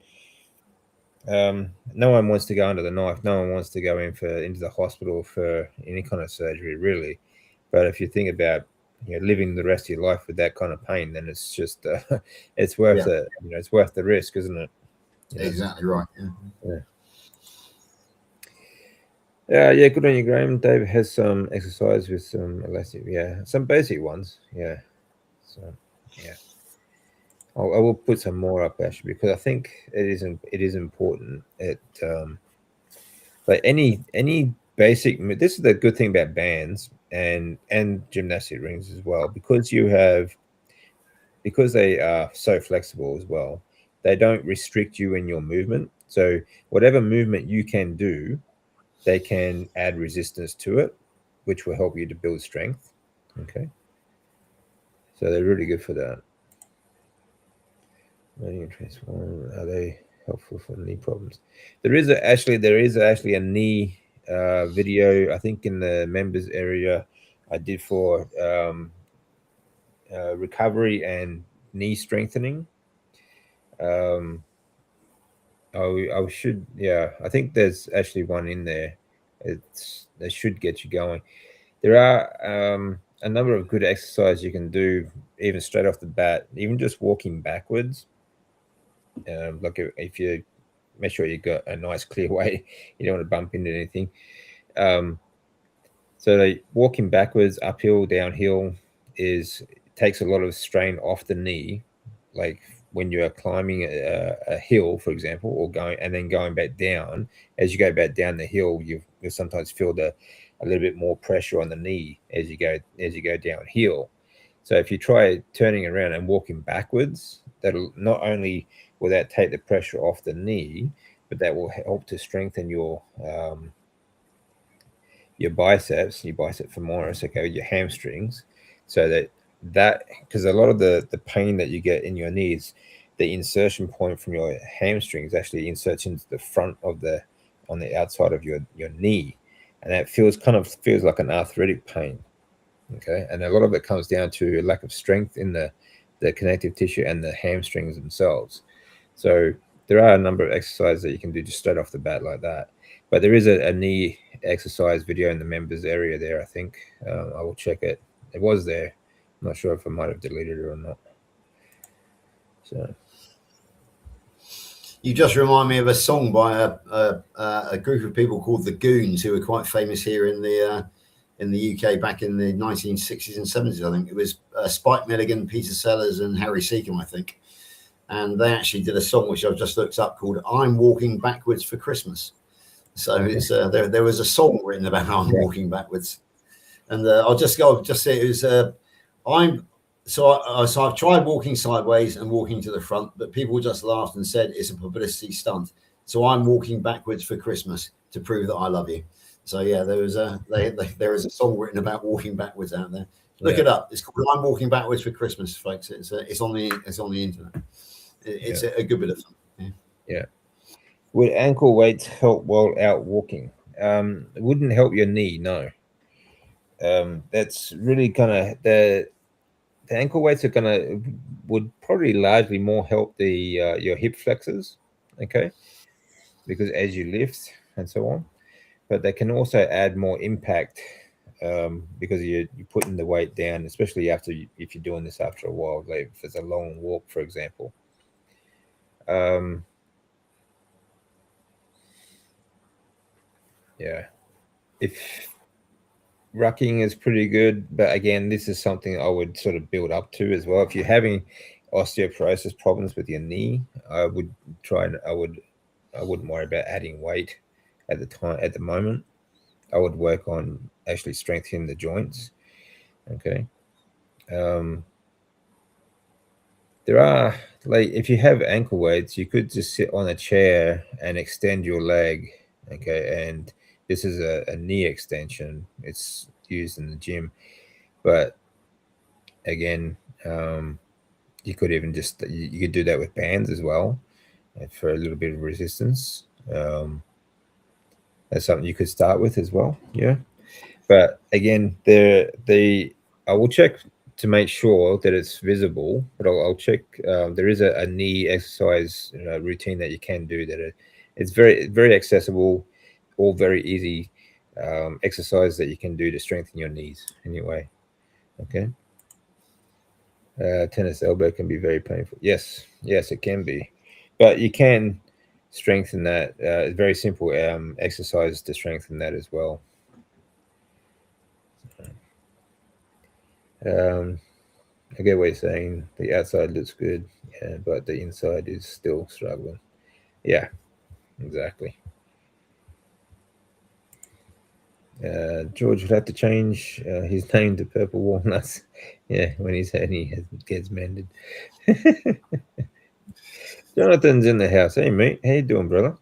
no one wants to go under the knife. No one wants to go into the hospital for any kind of surgery, really. But if you think about living the rest of your life with that kind of pain, then it's just it's worth Yeah, it. It's worth the risk, isn't it? You know. exactly right. Yeah. Yeah. Yeah. Good on you, Graham. David has some exercise with some elastic. Yeah, some basic ones. Yeah. So, yeah. I will put some more up actually because I think it is important. Like any basic. This is the good thing about bands and gymnastic rings as well because they are so flexible as well. They don't restrict you in your movement. So whatever movement you can do, they can add resistance to it, which will help you to build strength. Okay, so they're really good for that. Are they helpful for knee problems? There is actually a knee video. I think in the members area, I did for recovery and knee strengthening. Um, I should, yeah, I think there's actually one in there. They should get you going. There are a number of good exercises you can do even straight off the bat, even just walking backwards. Like if you make sure you got a nice clear way, you don't want to bump into anything. Um, so like walking backwards, uphill, downhill is takes a lot of strain off the knee. Like when you are climbing a hill, for example, or going and then going back down. As you go back down the hill, you'll sometimes feel a little bit more pressure on the knee as you go downhill. So if you try turning around and walking backwards, that'll not only will that take the pressure off the knee, but that will help to strengthen your biceps, your bicep femoris, okay, your hamstrings, so that because a lot of the pain that you get in your knees, the insertion point from your hamstrings actually inserts into the front of the on the outside of your knee, and that feels like an arthritic pain. Okay, and a lot of it comes down to a lack of strength in the connective tissue and the hamstrings themselves. So there are a number of exercises that you can do just straight off the bat like that. But there is a knee exercise video in the members area there. I think I will check it. It was there. I'm not sure if I might have deleted it or not. So You just remind me of a song by a group of people called the Goons, who were quite famous here in the UK back in the 1960s and 70s. I think it was Spike Milligan, Peter Sellers, and Harry Seacombe, I think. And they actually did a song which I've just looked up called "I'm Walking Backwards for Christmas." So it's there was a song written about how I'm walking backwards, and I'll just say it was I've tried walking sideways and walking to the front, but people just laughed and said it's a publicity stunt. So I'm walking backwards for Christmas to prove that I love you. So yeah, there is a song written about walking backwards out there. Look it up. It's called "I'm Walking Backwards for Christmas," folks. It's on the internet. It's a good bit of fun. Yeah. Would ankle weights help while out walking? It wouldn't help your knee, no. That's really gonna the ankle weights are gonna would probably largely more help the your hip flexors, okay, because as you lift and so on, but they can also add more impact because you're putting the weight down, especially if you're doing this after a while, like if it's a long walk, for example. Um, yeah, if rucking is pretty good, but again, this is something I would sort of build up to as well. If you're having osteoporosis problems with your knee, I would try and I wouldn't worry about adding weight at the moment. I would work on actually strengthening the joints. Okay. Um, there are like if you have ankle weights, you could just sit on a chair and extend your leg. Okay, and this is a knee extension. It's used in the gym, but again, you could even just you could do that with bands as well for a little bit of resistance. That's something you could start with as well. Yeah, but again, the I will check to make sure that it's visible. But I'll check. There is a knee exercise routine that you can do it's very accessible, all very easy exercise that you can do to strengthen your knees. Anyway, okay. Tennis elbow can be very painful. Yes, it can be, but you can strengthen that. Very simple exercise to strengthen that as well. Um, I get what you're saying. The outside looks good, yeah, but the inside is still struggling. Yeah, exactly. George would have to change his name to Purple Walnuts. Yeah, when his hernia gets mended. Jonathan's in the house. Hey, mate. How you doing, brother?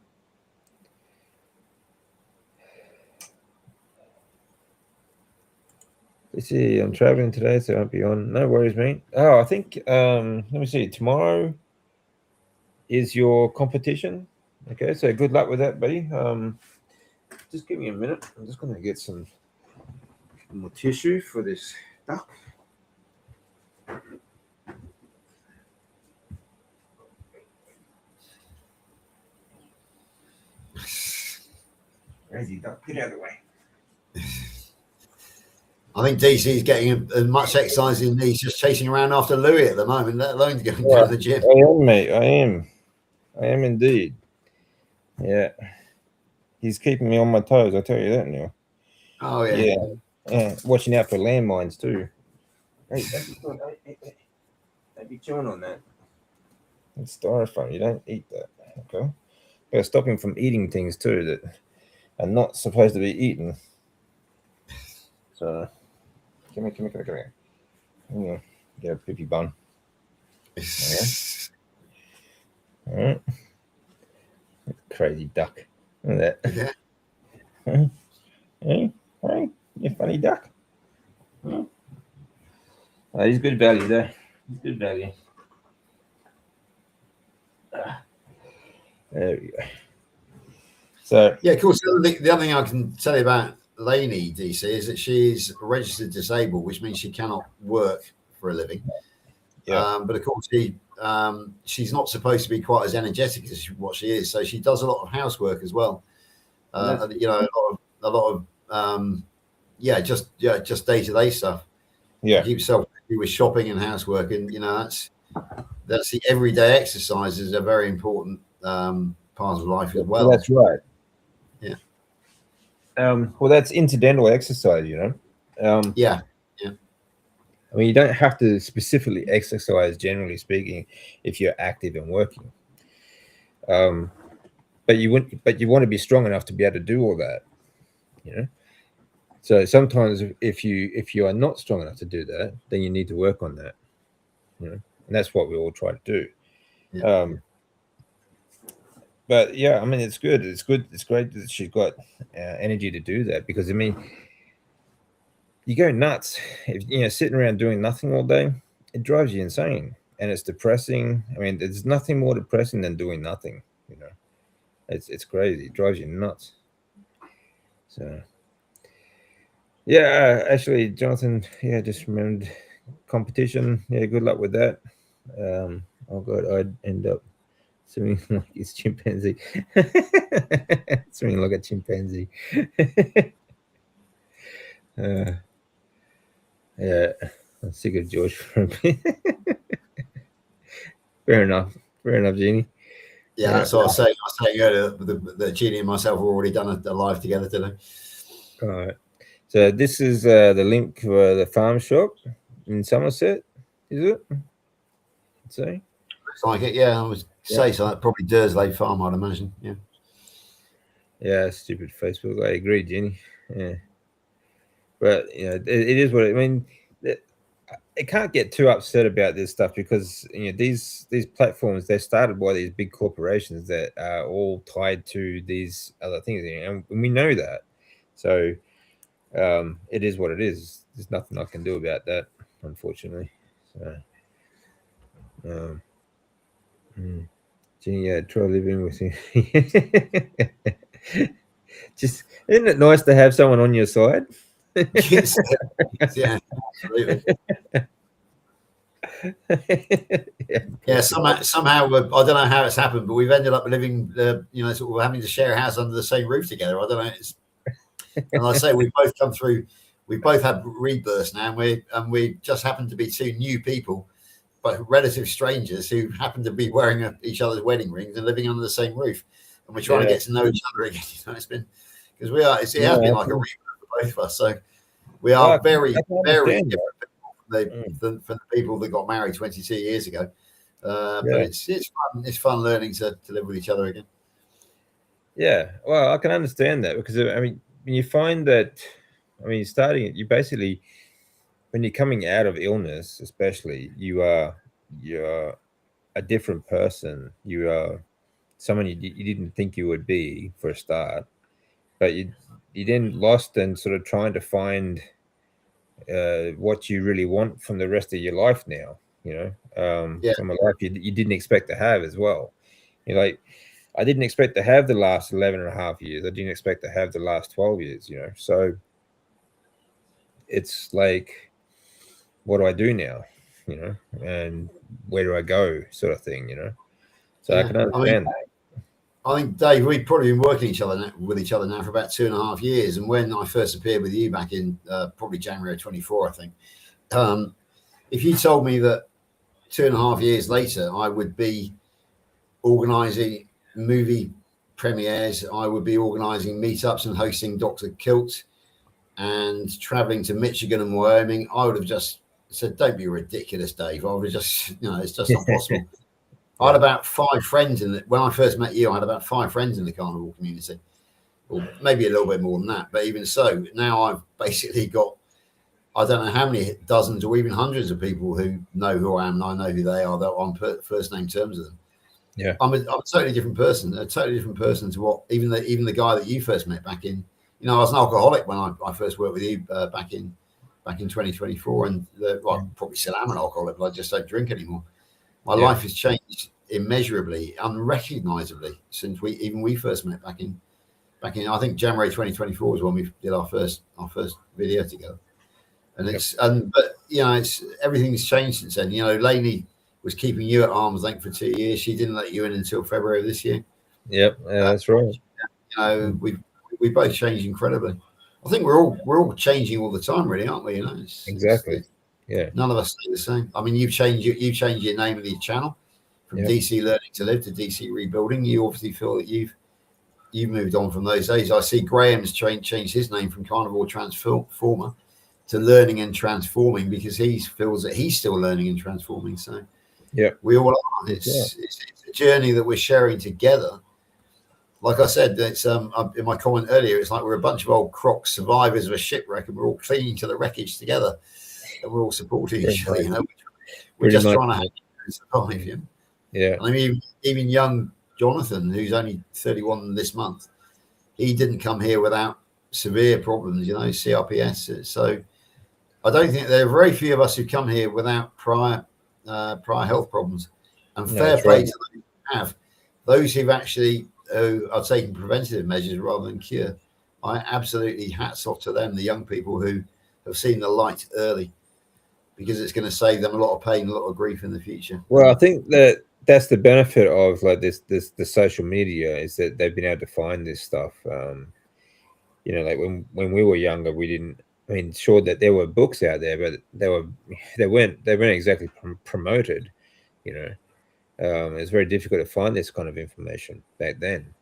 Let's see. I'm traveling today, so I won't be on. No worries, mate. Oh, I think. Let me see. Tomorrow is your competition. Okay, so good luck with that, buddy. Just give me a minute. I'm just gonna get some more tissue for this duck. Crazy duck. Get out of the way. I think DC is getting as much exercise as he's just chasing around after Louis at the moment, let alone going Yeah, down the gym. I am, mate. I am. I am indeed. Yeah. He's keeping me on my toes. I tell you that now. Oh yeah. Yeah. Yeah. Watching out for landmines too. Hey, don't be chewing on that. It's styrofoam. You don't eat that. Okay. Gotta stop him from eating things too that are not supposed to be eaten. So, come here. Yeah. Get a poopy bun. All right. Crazy duck. Look at that. Yeah. Hey, hey, you funny duck. He's good value there. He's good value. There we go. So Yeah, of course. The other thing I can tell you about Lainey DC is that she's registered disabled, which means she cannot work for a living. yeah, But of course, she's not supposed to be quite as energetic as what she is. So she does a lot of housework as well. You know, a lot of just day to day stuff. yeah. Keep yourself busy with shopping and housework, and you know that's the everyday exercises are very important part of life as well. That's right. Yeah. Well, that's incidental exercise, you know. Yeah. I mean, you don't have to specifically exercise, generally speaking, if you're active and working. But you wouldn't. But you want to be strong enough to be able to do all that, you know. So sometimes, if you are not strong enough to do that, then you need to work on that, you know. And that's what we all try to do. Yeah. But yeah, I mean, it's good. It's good. It's great that she's got energy to do that because I mean, you go nuts if sitting around doing nothing all day. It drives you insane, and it's depressing. I mean, there's nothing more depressing than doing nothing. You know, it's crazy. It drives you nuts. So yeah, actually, Jonathan. Yeah, just remembered competition. Yeah, good luck with that. Oh god, I'd end up swimming like it's chimpanzee. Swimming like a chimpanzee. uh, yeah, I'm sick of George for a bit. Fair enough. Fair enough, Jeannie. Yeah, that's what I was saying. I was saying earlier that Jeannie and myself have already done a live together today. All right. So this is the link for the farm shop in Somerset, is it? Let's see. Looks like it. Yeah, I would say so. Probably Dursley Farm, I'd imagine. Yeah. Yeah, stupid Facebook. I agree, Jenny. Yeah. But it is what I mean. It can't get too upset about this stuff because these platforms, they're started by these big corporations that are all tied to these other things, and we know that. So it is what it is. There's nothing I can do about that, unfortunately. So, Jenny, yeah, try living with you. Just isn't it nice to have someone on your side? Yes. Yeah, absolutely. Yeah, somehow I don't know how it's happened, but we've ended up living, sort of having to share a house under the same roof together. I don't know. And like I say, we've both come through. We've both had rebirths now, and we just happen to be two new people, but relative strangers who happen to be wearing each other's wedding rings and living under the same roof, and we're trying to get to know each other again. It's been because it has been like a rebirth for both of us. So we are very, very different from the people that got married 22 years ago. But it's fun. It's fun learning to live with each other again. Yeah, well, I can understand that because I mean, when you find that, I mean, you basically, when you're coming out of illness, especially, you're a different person. You are someone you didn't think you would be for a start, but you then lost and sort of trying to find what you really want from the rest of your life now. From a life you didn't expect to have as well. You're like, I didn't expect to have the last 11 and a half years. I didn't expect to have the last 12 years, So it's like, what do I do now? And where do I go, sort of thing, So I can understand that. I think, Dave, we've probably been working with each other now for about 2.5 years. And when I first appeared with you back in probably January 24, I think, um, if you told me that 2.5 years later I would be organising movie premieres, I would be organising meetups and hosting Dr. Kilt and travelling to Michigan and Wyoming, I would have just said, "Don't be ridiculous, Dave." I would have just, it's just not possible. I had about 5 friends when I first met you. I had about 5 friends in the carnival community, or maybe a little bit more than that. But even so, now I've basically got, I don't know how many dozens or even hundreds of people who know who I am and I know who they are. That I'm on first name terms with them. Yeah, I'm a totally different person. A totally different person to what even the guy that you first met back in. I was an alcoholic when I first worked with you back in 2024, and I probably still am an alcoholic, but I just don't drink anymore. My life has changed immeasurably, unrecognizably since we first met back in I think January 2024 was when we did our first video together. And it's everything's changed since then. Lainey was keeping you at arm's length for 2 years. She didn't let you in until February of this year. Yep, that's right. We both changed incredibly. I think we're all changing all the time, really, aren't we? Exactly. None of us stay the same. I mean, you've changed your name of your channel from DC Learning to Live to DC Rebuilding. You obviously feel that you've moved on from those days. I see Graham's changed his name from Carnivore Transformer to Learning and Transforming, because he feels that he's still learning and transforming. So we all are. It's a journey that we're sharing together. Like I said, it's in my comment earlier, it's like we're a bunch of old croc survivors of a shipwreck, and we're all clinging to the wreckage together, and we're all supporting each other. We're just trying to survive. Yeah. I mean, even young Jonathan, who's only 31 this month, he didn't come here without severe problems, CRPS. So I don't think there are very few of us who come here without prior health problems. And fair play to those who have. Those who are taking preventative measures rather than cure, I absolutely hats off to them, the young people who have seen the light early, because it's going to save them a lot of pain, a lot of grief in the future. Well, I think that's the benefit of like the social media, is that they've been able to find this stuff. Like when we were younger, we didn't. I mean, sure that there were books out there, but they weren't exactly promoted. It's very difficult to find this kind of information back then.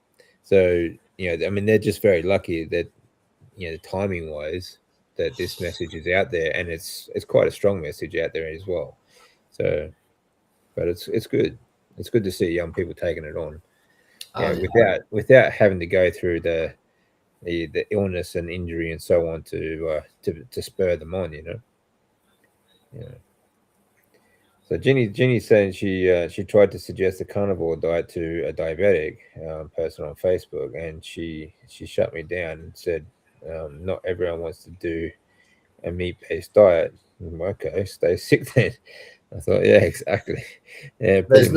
So I mean, they're just very lucky that timing wise, that this message is out there, and it's quite a strong message out there as well. So, but it's good. It's good to see young people taking it on, without having to go through the illness and injury and so on to spur them on. So Ginny saying she tried to suggest a carnivore diet to a diabetic person on Facebook, and she shut me down and said, not everyone wants to do a meat-based diet. Okay, stay sick then. I thought, yeah, exactly. Yeah, there's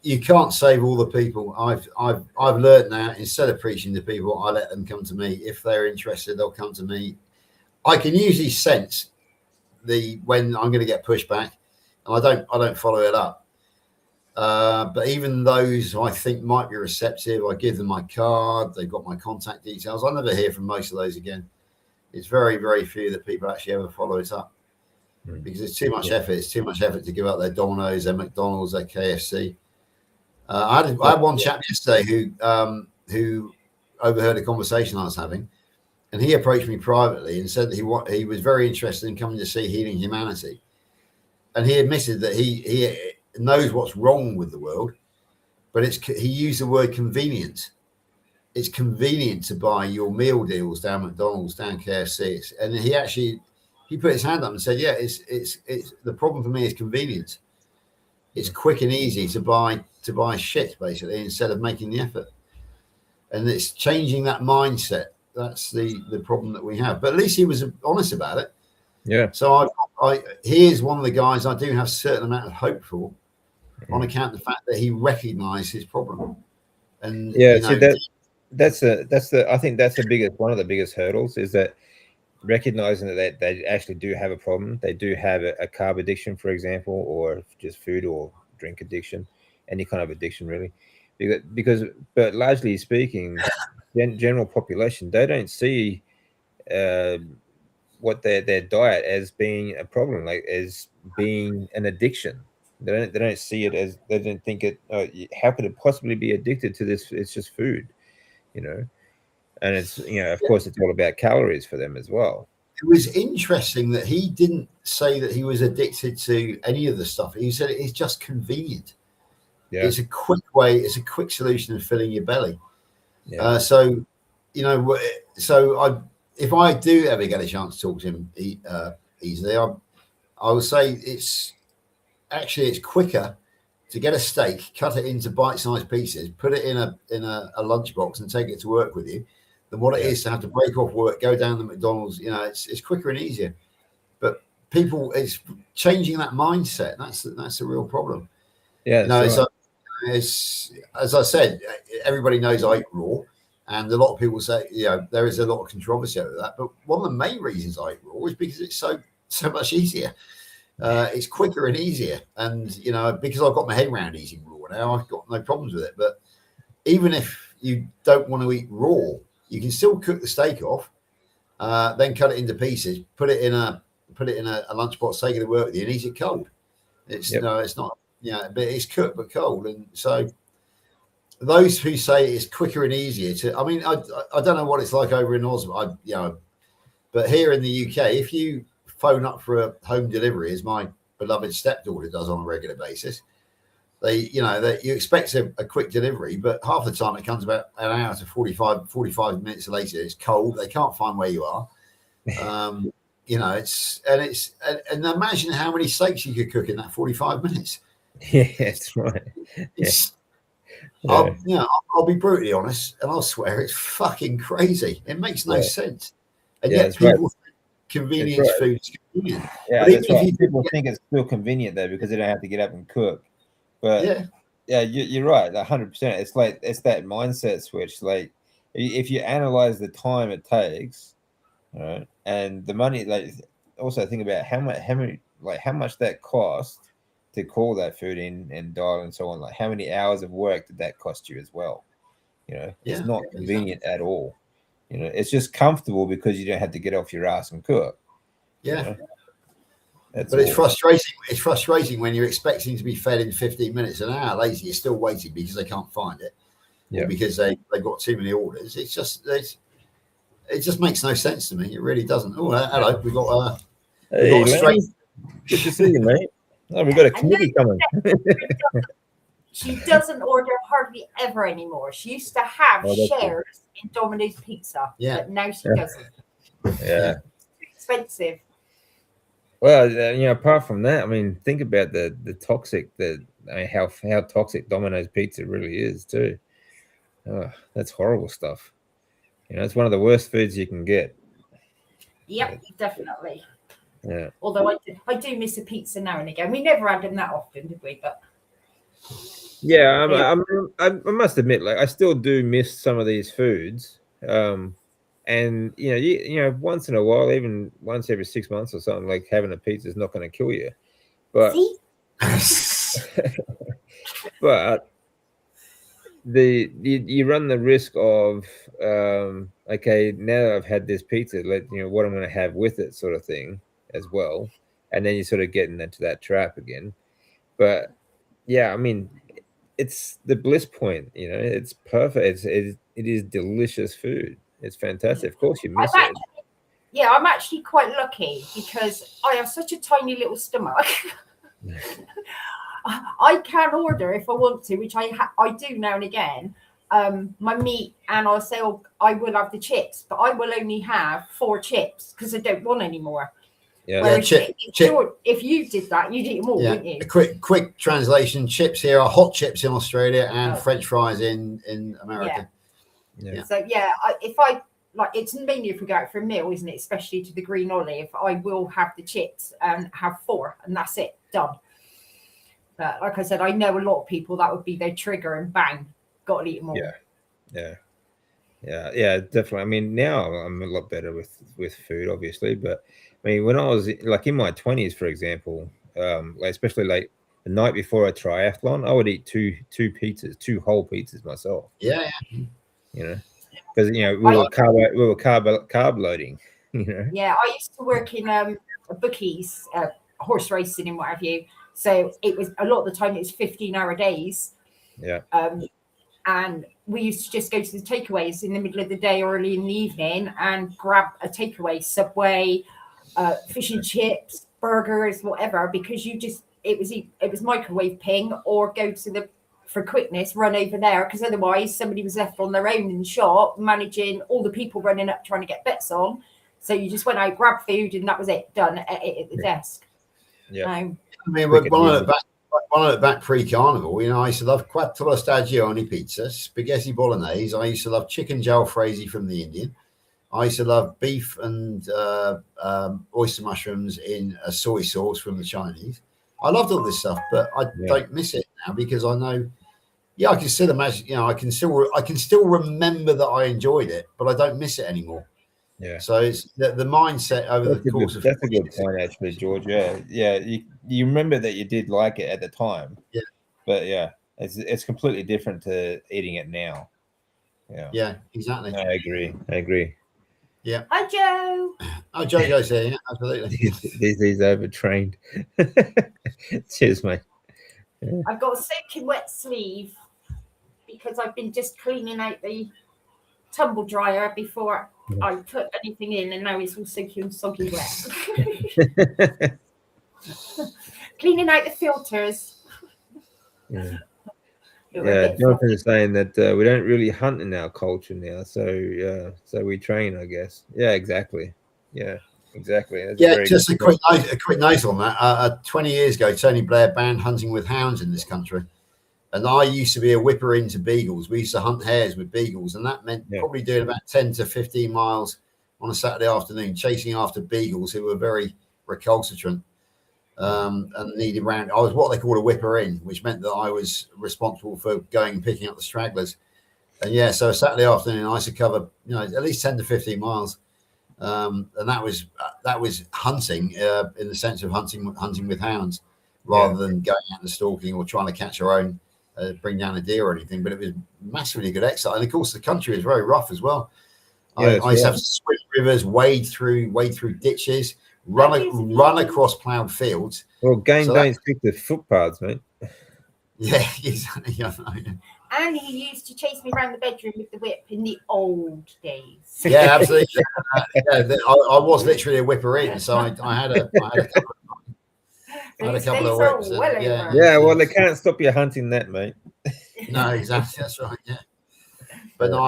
you can't save all the people. I've learned now, instead of preaching to people, I let them come to me. If they're interested, they'll come to me. I can usually sense when I'm going to get pushback, and I don't follow it up. But even those who I think might be receptive, I give them my card. They've got my contact details. I never hear from most of those again. It's very, very few that people actually ever follow it up, because it's too much effort. It's too much effort to give up their Domino's, their McDonald's, their KFC. I had one chap yesterday who overheard a conversation I was having, and he approached me privately and said that he was very interested in coming to see Healing Humanity, and he admitted that he knows what's wrong with the world, but he used the word convenient. It's convenient to buy your meal deals down McDonald's, down KFC, and he put his hand up and said, "Yeah, it's the problem for me is convenience. It's quick and easy to buy shit, basically, instead of making the effort." And it's changing that mindset. That's the problem that we have. But at least he was honest about it. Yeah. So he is one of the guys I do have a certain amount of hope for, on account of the fact that he recognised his problem. And I think that's one of the biggest hurdles, is that recognizing that they actually do have a problem. They do have a carb addiction, for example, or just food or drink addiction, any kind of addiction really. but largely speaking, general population, they don't see uh, what their diet as being a problem, like as being an addiction. They don't see it as, they don't think it. How could it possibly be addicted to this? It's just food, you know. And it's, of course, it's all about calories for them as well. It was interesting that he didn't say that he was addicted to any of the stuff. He said it's just convenient. Yeah, It's a quick way. It's a quick solution to filling your belly. yeah, So, if I do ever get a chance to talk to him easily, I would say it's quicker to get a steak, cut it into bite-sized pieces, put it in a lunchbox, and take it to work with you, than what it is to have to break off work, go down to McDonald's. It's quicker and easier. But people, it's changing that mindset. That's a real problem. yeah. That's right. It's as I said, everybody knows I eat raw, and a lot of people say, there is a lot of controversy over that. But one of the main reasons I eat raw is because it's so much easier. It's quicker and easier, and because I've got my head around eating raw now, I've got no problems with it. But even if you don't want to eat raw, you can still cook the steak off, then cut it into pieces, put it in a lunchbox, take it to work with you, and eat it cold. It's it's not. But it's cooked but cold, and so those who say it's quicker and easier to, I mean, I don't know what it's like over in Oz, but here in the UK, if you phone up for a home delivery, as my beloved stepdaughter does on a regular basis, you expect a quick delivery, but half the time it comes about an hour to 45 minutes later. It's cold. They can't find where you are. And imagine how many steaks you could cook in that 45 minutes. Yeah, that's right. I'll be brutally honest, and I'll swear it's fucking crazy. It makes no sense, and yet people think convenience food is convenient. Yeah, but that's right. People think it's still convenient though because they don't have to get up and cook. But you're right, 100%. It's like it's that mindset switch. Like if you analyze the time it takes, right, and the money, like also think about how much that cost to call that food in and dial and so on. Like how many hours of work did that cost you as well? It's not convenient at all. It's just comfortable because you don't have to get off your ass and cook. But it's frustrating. It's frustrating when you're expecting to be fed in 15 minutes, an hour later, you're still waiting because they can't find it, or because they've got too many orders. It just makes no sense to me. It really doesn't. Oh, hello, we got a straight. Good to see you, mate. Oh, we've got a committee coming. She doesn't order hardly ever anymore. She used to have shares in Domino's Pizza, but now she doesn't. Yeah. It's too expensive. Well, apart from that, I mean, think about the toxic, how toxic Domino's Pizza really is too. Oh, that's horrible stuff. It's one of the worst foods you can get. Yep, definitely. Yeah. Although I do miss a pizza now and again. We never had them that often, did we? But yeah, I must admit, like I still do miss some of these foods. And once in a while, even once every 6 months or something, like having a pizza is not going to kill you. But but you run the risk of okay, now that I've had this pizza, what I'm going to have with it, sort of thing, as well, and then you sort of getting into that trap again. But yeah, I mean, it's the bliss point. It's perfect. It is delicious food. It's fantastic. Of course, you miss it. Yeah, I'm actually quite lucky because I have such a tiny little stomach. I can order if I want to, which I do now and again. My meat, and I'll say, I will have the chips, but I will only have 4 chips because I don't want any more. Yeah. If you did that, you'd eat them all, wouldn't you? A quick translation: chips here are hot chips in Australia and French fries in America. Yeah. So if I it's mainly if we go out for a meal, isn't it? Especially to the Green Olive, I will have the chips and have 4, and that's it, done. But like I said, I know a lot of people that would be their trigger, and bang, got to eat them all. Yeah, definitely. I mean, now I'm a lot better with food, obviously, but I mean, when I was like in my 20s, for example, especially like the night before a triathlon, I would eat two pizzas, two whole pizzas myself. Yeah, You know, because we I, were carb loading. You know. yeah, I used to work in bookies, horse racing and what have you. So it was a lot of the time it was 15-hour days. Yeah. And we used to just go to the takeaways in the middle of the day or early in the evening and grab a takeaway, Subway, fish and chips, burgers, whatever, because it was microwave ping or go to the, for quickness, run over there, because otherwise somebody was left on their own in the shop managing all the people running up trying to get bets on. So you just went out, grabbed food, and that was it, done at the desk. Yeah. I mean, when I look back pre-carnival, I used to love quattro stagioni pizza, spaghetti bolognese. I used to love chicken jalfrezi from the Indian. I used to love beef and oyster mushrooms in a soy sauce from the Chinese. I loved all this stuff, but I don't miss it now because I know. Yeah, I can still imagine. I can still remember that I enjoyed it, but I don't miss it anymore. Yeah. So it's the mindset over the course of. That's a good point, actually, George. Yeah. You remember that you did like it at the time. Yeah. But yeah, it's completely different to eating it now. Yeah. Yeah, exactly. I agree. Yeah. Hi, Joe. Oh, Joe goes there. Yeah, absolutely. He's overtrained. Cheers, mate. Yeah. I've got a soaking wet sleeve because I've been just cleaning out the tumble dryer before I put anything in, and now it's all soaking soggy wet. Cleaning out the filters. Yeah. Jonathan is saying that we don't really hunt in our culture now, so we train, I guess. Yeah, exactly. Yeah, exactly. That's just a quick note on that. 20 years ago, Tony Blair banned hunting with hounds in this country, and I used to be a whipper into beagles. We used to hunt hares with beagles, and that meant probably doing about 10 to 15 miles on a Saturday afternoon, chasing after beagles who were very recalcitrant. And needed round. I was what they call a whipper in, which meant that I was responsible for going and picking up the stragglers. And so a Saturday afternoon, I used to cover at least 10 to 15 miles, and that was hunting in the sense of hunting with hounds, rather than going out and stalking or trying to catch our own, bring down a deer or anything. But it was massively good exercise, and of course the country is very rough as well. I used to have to swim rivers, wade through ditches. Run across ploughed fields. Well, game don't stick to footpaths, mate. Yeah, exactly. And he used to chase me around the bedroom with the whip in the old days. Yeah, absolutely. I was literally a whipper in, so I had a couple of whips. Well, they can't stop you hunting that, mate. No, exactly. That's right. Yeah. But no,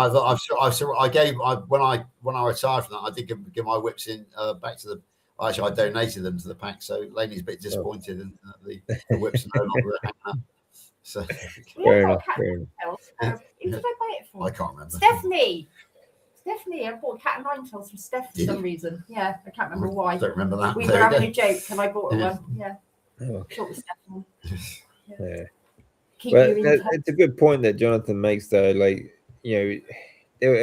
when I retired from that, I did give my whips in back to the. Actually, I donated them to the pack, so Laney's a bit disappointed in the whips are no longer hanging up. So fair enough. Who did I buy it for? I can't remember. Stephanie, I bought a cat and nine tails from Steph for some reason. Yeah, I can't remember why. I don't remember that. We were having a joke, and I bought one. Yeah. Short with Stephanie. Yeah. It's a good point that Jonathan makes, though. Like, I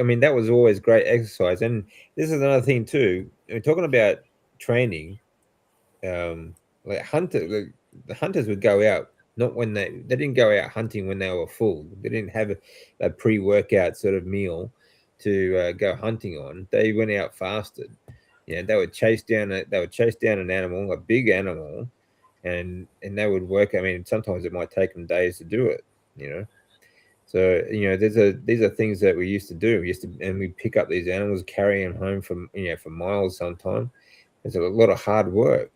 mean, that was always great exercise, and this is another thing too. We're talking about training. The hunters would go out, not when they didn't go out hunting when they were full. They didn't have a pre-workout sort of meal to go hunting on. They went out fasted. They would chase down an animal, a big animal, and they would work. I mean, sometimes it might take them days to do it. So these are things that we used to do. And we pick up these animals, carry them home for miles. Sometimes it's a lot of hard work,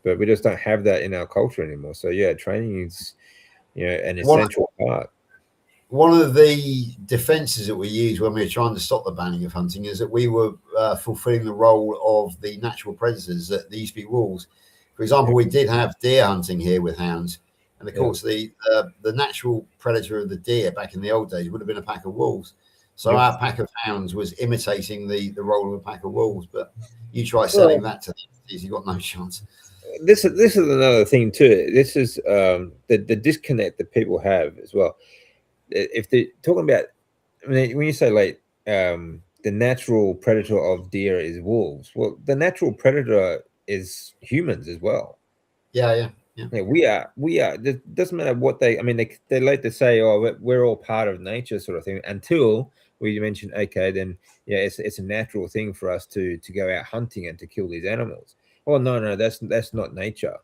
but we just don't have that in our culture anymore. So training is an essential part. One of the defenses that we used when we were trying to stop the banning of hunting is that we were fulfilling the role of the natural predators that used to be wolves. For example, we did have deer hunting here with hounds. And of course, the natural predator of the deer back in the old days would have been a pack of wolves. So our pack of hounds was imitating the role of a pack of wolves. But you try selling that to these, you've got no chance. This is another thing too. This is the disconnect that people have as well. If they're talking about, I mean, when you say the natural predator of deer is wolves, well, the natural predator is humans as well. Yeah. Yeah, we are. It doesn't matter what they. I mean, they like to say, "Oh, we're all part of nature," sort of thing. Until we mention, okay, then yeah, it's a natural thing for us to go out hunting and to kill these animals. Oh no, that's not nature.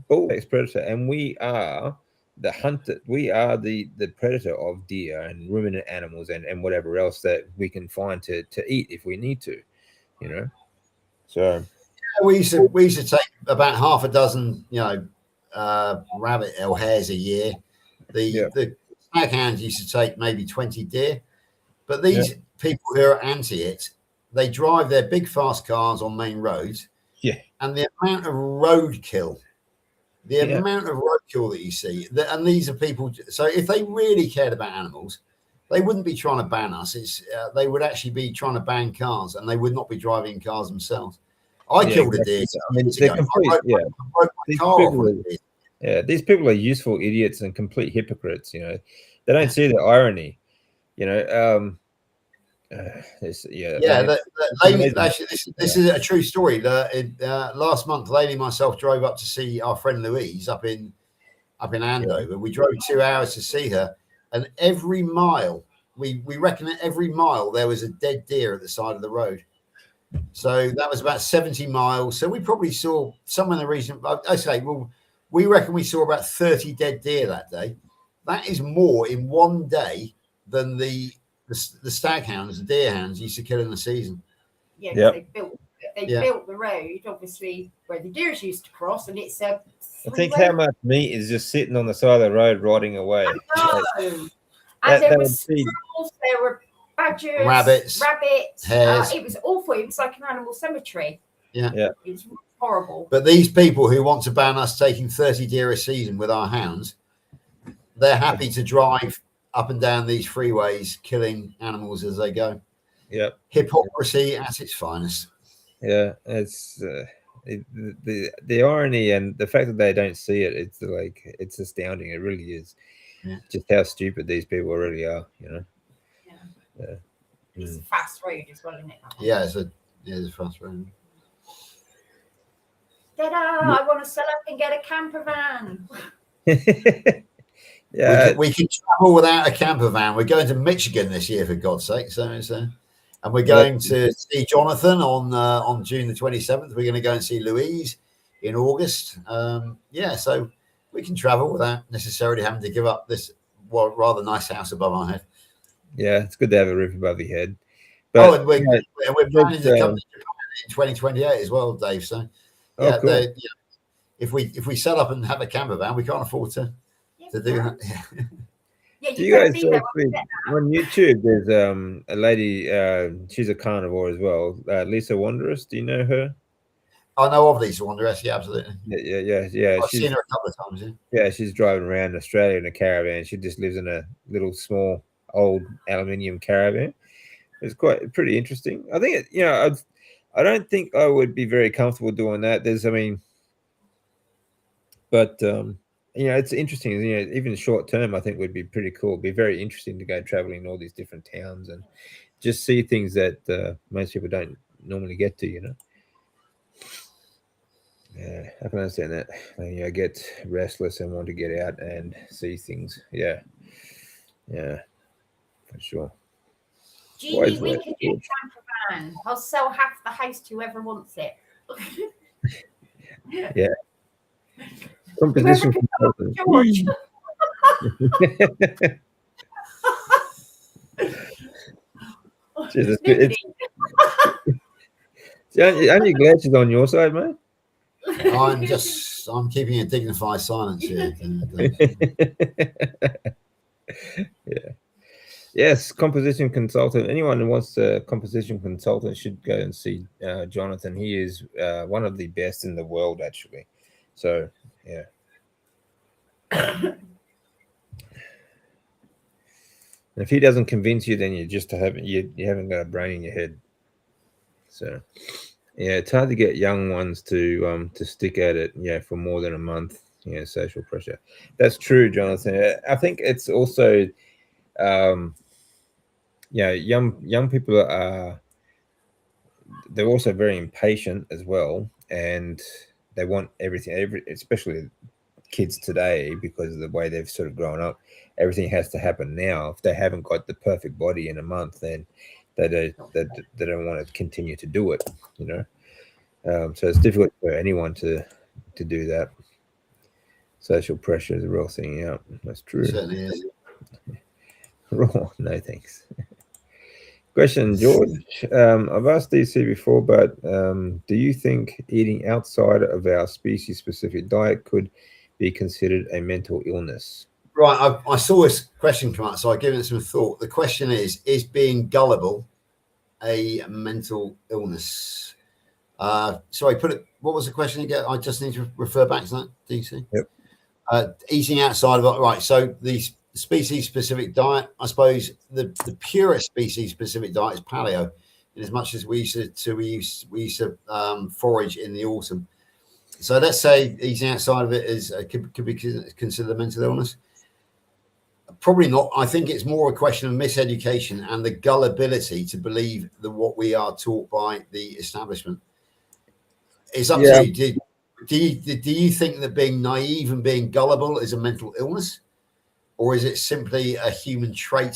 Bull predator, and we are the hunter. We are the predator of deer and ruminant animals and whatever else that we can find to eat if we need to. You know, so We used to take about half a dozen, rabbit or hares a year. The staghounds used to take maybe 20 deer, but these people who are anti it, they drive their big fast cars on main roads. Yeah. And the amount of roadkill that you see, and these are people. So if they really cared about animals, they wouldn't be trying to ban us. They would actually be trying to ban cars, and they would not be driving cars themselves. I killed a deer. I mean, they're complete. These people are useful idiots and complete hypocrites. You know, they don't see the irony. You know, this is a true story. Last month, Lady and myself drove up to see our friend Louise up in Andover. We drove 2 hours to see her, and every mile, we reckon at every mile there was a dead deer at the side of the road. So that was about 70 miles. So we probably saw somewhere in the region. I say, well, we reckon we saw about 30 dead deer that day. That is more in one day than the staghounds, the deerhounds used to kill in the season. Yeah, they built the road, obviously, where the deers used to cross, and it's a. I think how much meat is just sitting on the side of the road rotting away. And there was squirrels, there were badgers, rabbits, hares. It was awful. It was like an animal cemetery. Yeah. It was horrible. But these people who want to ban us taking 30 deer a season with our hounds, they're happy to drive up and down these freeways, killing animals as they go. Yeah. Hypocrisy at its finest. Yeah, it's the irony and the fact that they don't see it. It's astounding. It really is. Yeah. Just how stupid these people really are. You know. Yeah. It's a fast road as well, isn't it? Yeah, it's a fast road. Ta-da! I want to sell up and get a camper van. Yeah, we can travel without a camper van. We're going to Michigan this year, for God's sake. So and we're going to see Jonathan on June the 27th. We're going to go and see Louise in August. So we can travel without necessarily having to give up this rather nice house above our head. Yeah, it's good to have a roof above your head. But, and we're planning to come to Japan in 2028 as well, Dave. So cool. If we set up and have a camper van, we can't afford to do that. Yeah, do you guys on YouTube? There's a lady. She's a carnivore as well. Lisa Wanderers. Do you know her? I know of Lisa Wanderers. Yeah, absolutely. Yeah. I've seen her a couple of times. Yeah, she's driving around Australia in a caravan. She just lives in a little small old aluminium caravan. It's pretty interesting. I think I don't think I would be very comfortable doing that. It's interesting. Even short term, I think would be pretty cool. It'd be very interesting to go traveling in all these different towns and just see things that most people don't normally get to. Yeah, I can understand that. I get restless and want to get out and see things. Yeah, for sure. Jeannie, we can get a camper van. I'll sell half the house to whoever wants it. Yeah. Composition consultant. George. Jesus, aren't you glad she's on your side, mate? I'm keeping a dignified silence here. Yeah. Yes, composition consultant. Anyone who wants a composition consultant should go and see Jonathan. He is one of the best in the world, actually. So, yeah. If he doesn't convince you, then you haven't got a brain in your head. So, yeah, it's hard to get young ones to stick at it. Yeah, for more than a month. Yeah, social pressure. That's true, Jonathan. I think it's also. Young people they're also very impatient as well, and they want everything. Especially kids today, because of the way they've sort of grown up, everything has to happen now. If they haven't got the perfect body in a month, then they don't want to continue to do it, you know. So it's difficult for anyone to do that. Social pressure is a real thing. Yeah, that's true. Certainly is. Raw, no thanks. Question, George. I've asked DC before, but do you think eating outside of our species-specific diet could be considered a mental illness? Right, I saw this question come out, so I've given it some thought. The question is being gullible a mental illness? Sorry, what was the question again? I just need to refer back to that, DC. Yep. Eating outside of it, right. So the species-specific diet, I suppose the purest species-specific diet is paleo, in as much as we used to forage in the autumn. So let's say eating outside of it could be considered a mental illness. Probably not. I think it's more a question of miseducation and the gullibility to believe that what we are taught by the establishment. It's up to you. Do you think that being naive and being gullible is a mental illness, or is it simply a human trait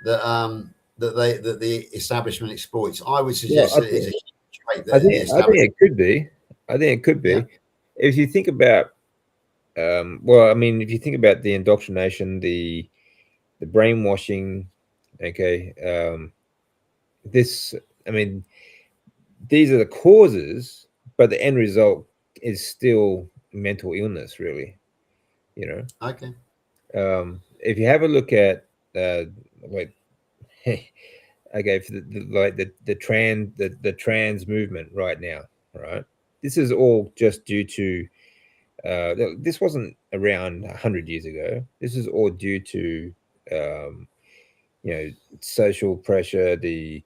that the establishment exploits? I would suggest that it is a human trait that I think it could be. I think it could be. Yeah. If you think about, well, I mean, if you think about the indoctrination, the brainwashing, okay, I mean, these are the causes, but the end result is still mental illness, really. You know. Okay. If you have a look at like, okay, for the trans movement right now, right? This is all just due to this wasn't around 100 years ago. This is all due to you know, social pressure, the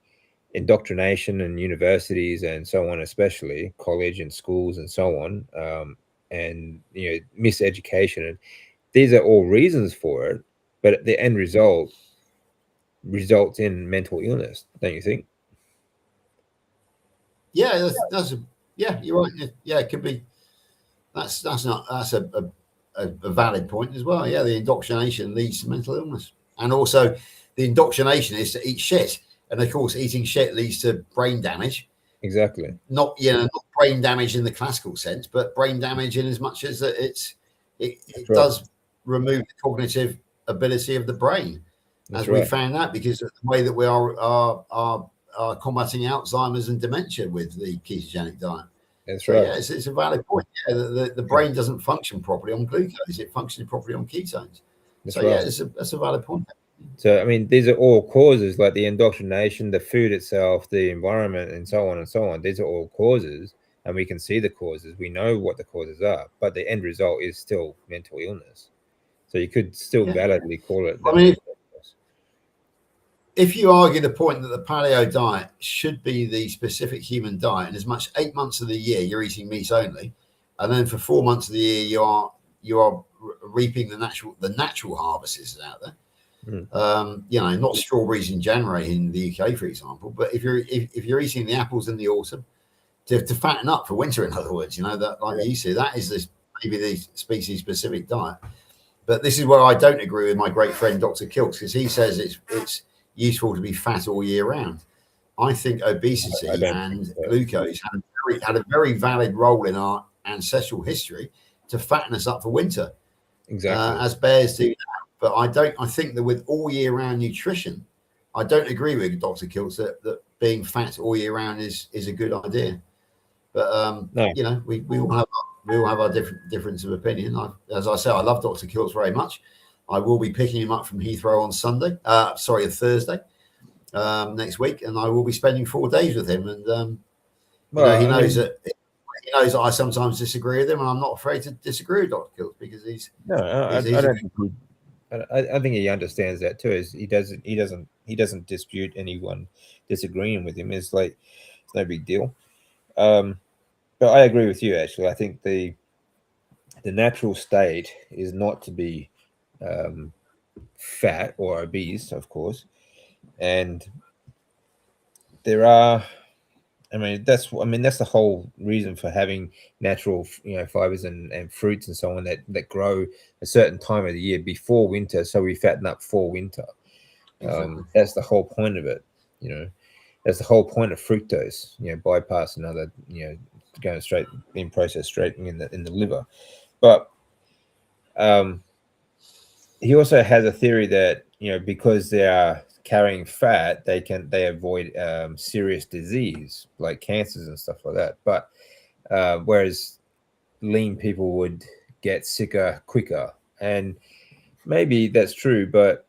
indoctrination in universities and so on, especially college and schools and so on, and you know, miseducation. And these are all reasons for it, but the end result results in mental illness, don't you think? Yeah, yeah, you're right. Yeah, it could be. That's a valid point as well. Yeah, the indoctrination leads to mental illness, and also the indoctrination is to eat shit, and of course, eating shit leads to brain damage. Exactly. Not not brain damage in the classical sense, but brain damage in as much as that it does remove the cognitive ability of the brain, as we found out, because of the way that we are combating Alzheimer's and dementia with the ketogenic diet. That's so, right. Yeah, it's a valid point. Yeah, the brain doesn't function properly on glucose; it functions properly on ketones. That's so right. Yeah, that's a valid point. So I mean, these are all causes, like the indoctrination, the food itself, the environment, and so on and so on. These are all causes, and we can see the causes. We know what the causes are, but the end result is still mental illness. So you could still validly call it. I mean, if you argue the point that the paleo diet should be the specific human diet, and as much 8 months of the year you're eating meat only, and then for 4 months of the year you are reaping the natural harvests out there. You know, not strawberries in January in the UK, for example, but if you're eating the apples in the autumn to fatten up for winter, in other words, you know, that like you say, that is maybe the species specific diet. But this is where I don't agree with my great friend Dr. Kilks, because he says it's useful to be fat all year round. I think obesity and glucose had a very valid role in our ancestral history to fatten us up for winter. Exactly. As bears do that. But I think that with all year round nutrition, I don't agree with Dr. Kilts that being fat all year round is a good idea. But no. You know, we all have our difference of opinion. As I say, I love Dr. Kilts very much. I will be picking him up from Heathrow on Thursday next week, and I will be spending 4 days with him. And he knows that I sometimes disagree with him, and I'm not afraid to disagree with Dr. Kilts because he's I think he understands that too. He doesn't dispute anyone disagreeing with him. It's like it's no big deal. But I agree with you. Actually, I think the natural state is not to be fat or obese, of course, and there are I mean, that's the whole reason for having natural, fibers and fruits and so on that grow a certain time of the year before winter, so we fatten up for winter. Exactly. That's the whole point of it. That's the whole point of fructose. Bypass another, going straight, being processed straight in the liver. But he also has a theory that because they are carrying fat, they avoid serious disease like cancers and stuff like that. But whereas lean people would get sicker quicker, and maybe that's true, but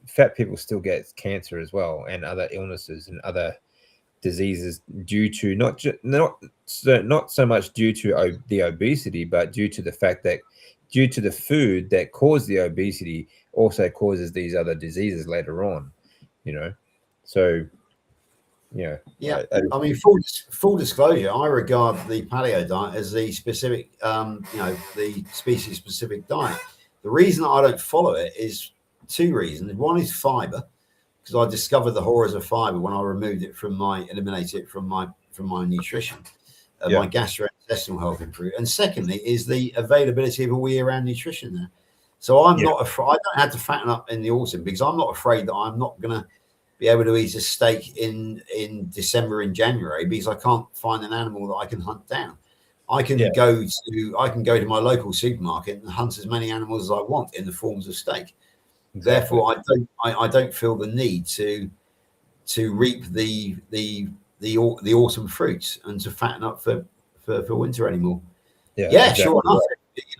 fat people still get cancer as well, and other illnesses and other diseases due to not so much due to the obesity, but due to the fact that due to the food that caused the obesity also causes these other diseases later on. So Yeah. I I mean, full disclosure, I regard the paleo diet as the specific, the species specific diet. The reason I don't follow it is two reasons. One is fiber, because I discovered the horrors of fiber when I eliminated it from my nutrition. My gastrointestinal health improved. And secondly is the availability of all year round nutrition there. So I'm not afraid. I don't have to fatten up in the autumn because I'm not afraid that I'm not going to be able to eat a steak in December and January because I can't find an animal that I can hunt down. I can go to my local supermarket and hunt as many animals as I want in the forms of steak. Exactly. Therefore, I don't feel the need to reap the autumn fruits and to fatten up for winter anymore. Exactly. Sure enough.